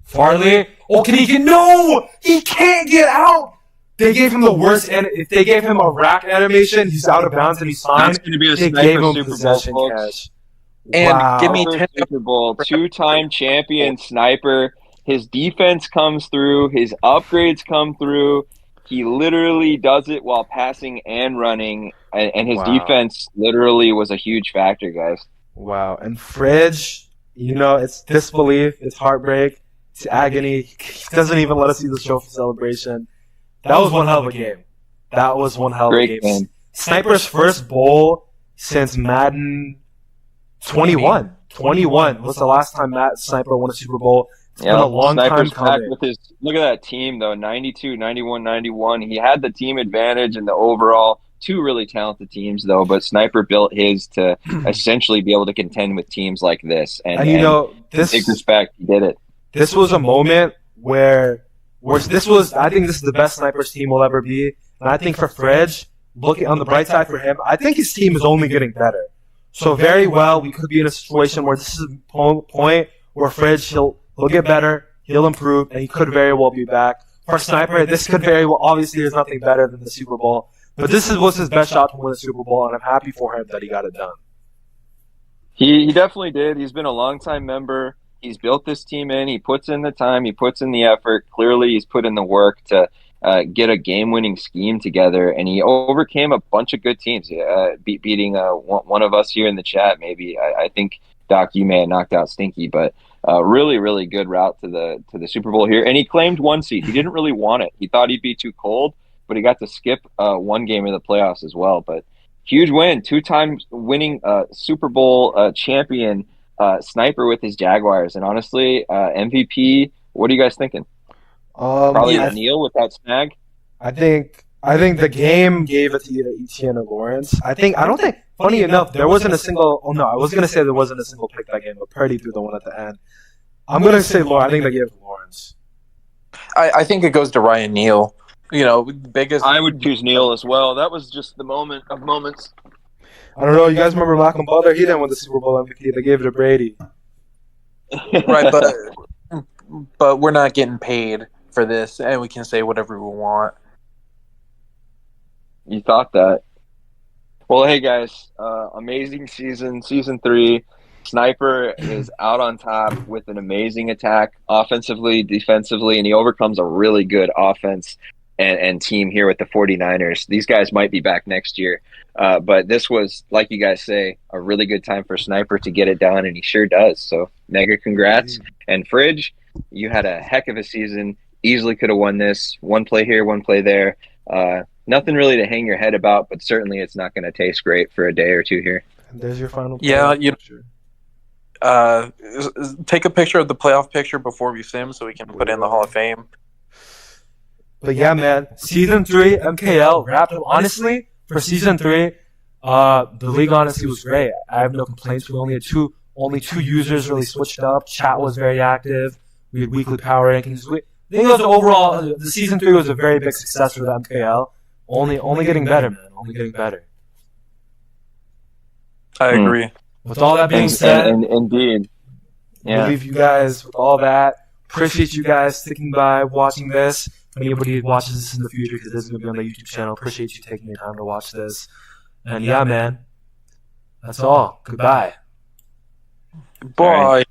A: Farley? Oh, can he get... No! He can't get out! They gave him the worst... And if they gave him a rack animation, he's out of bounds and he's fine.
B: That's going to be a Sniper Super Bowl, folks.
C: And give me 10
B: Super Bowl. 2-time champion Sniper. His defense comes through. His upgrades come through. He literally does it while passing and running. And his defense literally was a huge factor, guys.
A: Wow. And Fridge, it's disbelief. It's heartbreak. It's agony. He doesn't even let us see the trophy celebration. That was one hell of a game. Great game. Sniper's first bowl since Madden 21. 21 was the last time Sniper won a Super Bowl. It's been a long time coming.
B: Look at that team, though. 92, 91, 91. He had the team advantage and the overall. Two really talented teams, though, but Sniper built his to essentially be able to contend with teams like this. And
A: this
B: big respect, he did it.
A: This was a moment where I think this is the best Snipers team will ever be. And I think for Fridge, looking on the bright side for him, I think his team is only getting better. So very well, we could be in a situation where this is a point where Fridge, he'll get better, he'll improve, and he could very well be back. For Sniper, this could very well, obviously there's nothing better than the Super Bowl, but this was his best shot to win the Super Bowl, and I'm happy for him that he got it done.
B: He definitely did. He's been a long-time member. He's built this team in. He puts in the time. He puts in the effort. Clearly, he's put in the work to get a game-winning scheme together, and he overcame a bunch of good teams, beating one of us here in the chat. Maybe I think Doc, you may have knocked out Stinky, but really, really good route to the Super Bowl here. And he claimed 1 seed. He didn't really want it. He thought he'd be too cold, but he got to skip 1 game of the playoffs as well. But huge win, 2-time winning Super Bowl champion Sniper with his Jaguars. And honestly, MVP, what are you guys thinking? Probably Neal with that snag.
A: I think the game gave it to either Etienne or Lawrence. Funny enough, there wasn't a single. Oh no, I was gonna say there wasn't a single pick that game, but Purdy threw the one at the end. I'm gonna say Lawrence. I think they gave it to Lawrence.
C: I think it goes to Ryan Neal. Biggest.
B: I would choose Neal as well. That was just the moment of moments.
A: I don't know. You guys remember Malcolm Butler? He didn't win the Super Bowl MVP. They gave it to Brady.
C: Right, but we're not getting paid for this, and we can say whatever we want.
B: You thought that. Well, hey guys, amazing season 3. Sniper is out on top with an amazing attack, offensively, defensively, and he overcomes a really good offense and team here with the 49ers. These guys might be back next year, but this was, like you guys say, a really good time for Sniper to get it done, and he sure does. So mega congrats. And Fridge, you had a heck of a season. Easily could have won this. 1 play here, 1 play there. Nothing really to hang your head about, but certainly it's not going to taste great for a day or 2 here.
A: And there's your final.
C: Yeah, take a picture of the playoff picture before we sim so we can put in the Hall of Fame.
A: But yeah, man, season 3 MKL wrapped up. Honestly, for season 3, the league honestly was great. I have no complaints. We only had only two users really switched up. Chat was very active. We had weekly power rankings. I think it was overall, the season 3 was a very big success for the MKL. Only getting better, man. Only getting better.
C: I agree.
A: With all that being said,
B: indeed,
A: we'll leave you guys with all that. Appreciate you guys sticking by, watching this. If anybody watches this in the future, because this is going to be on the YouTube channel, appreciate you taking your time to watch this. And yeah, man, that's all. Goodbye.
C: Bye.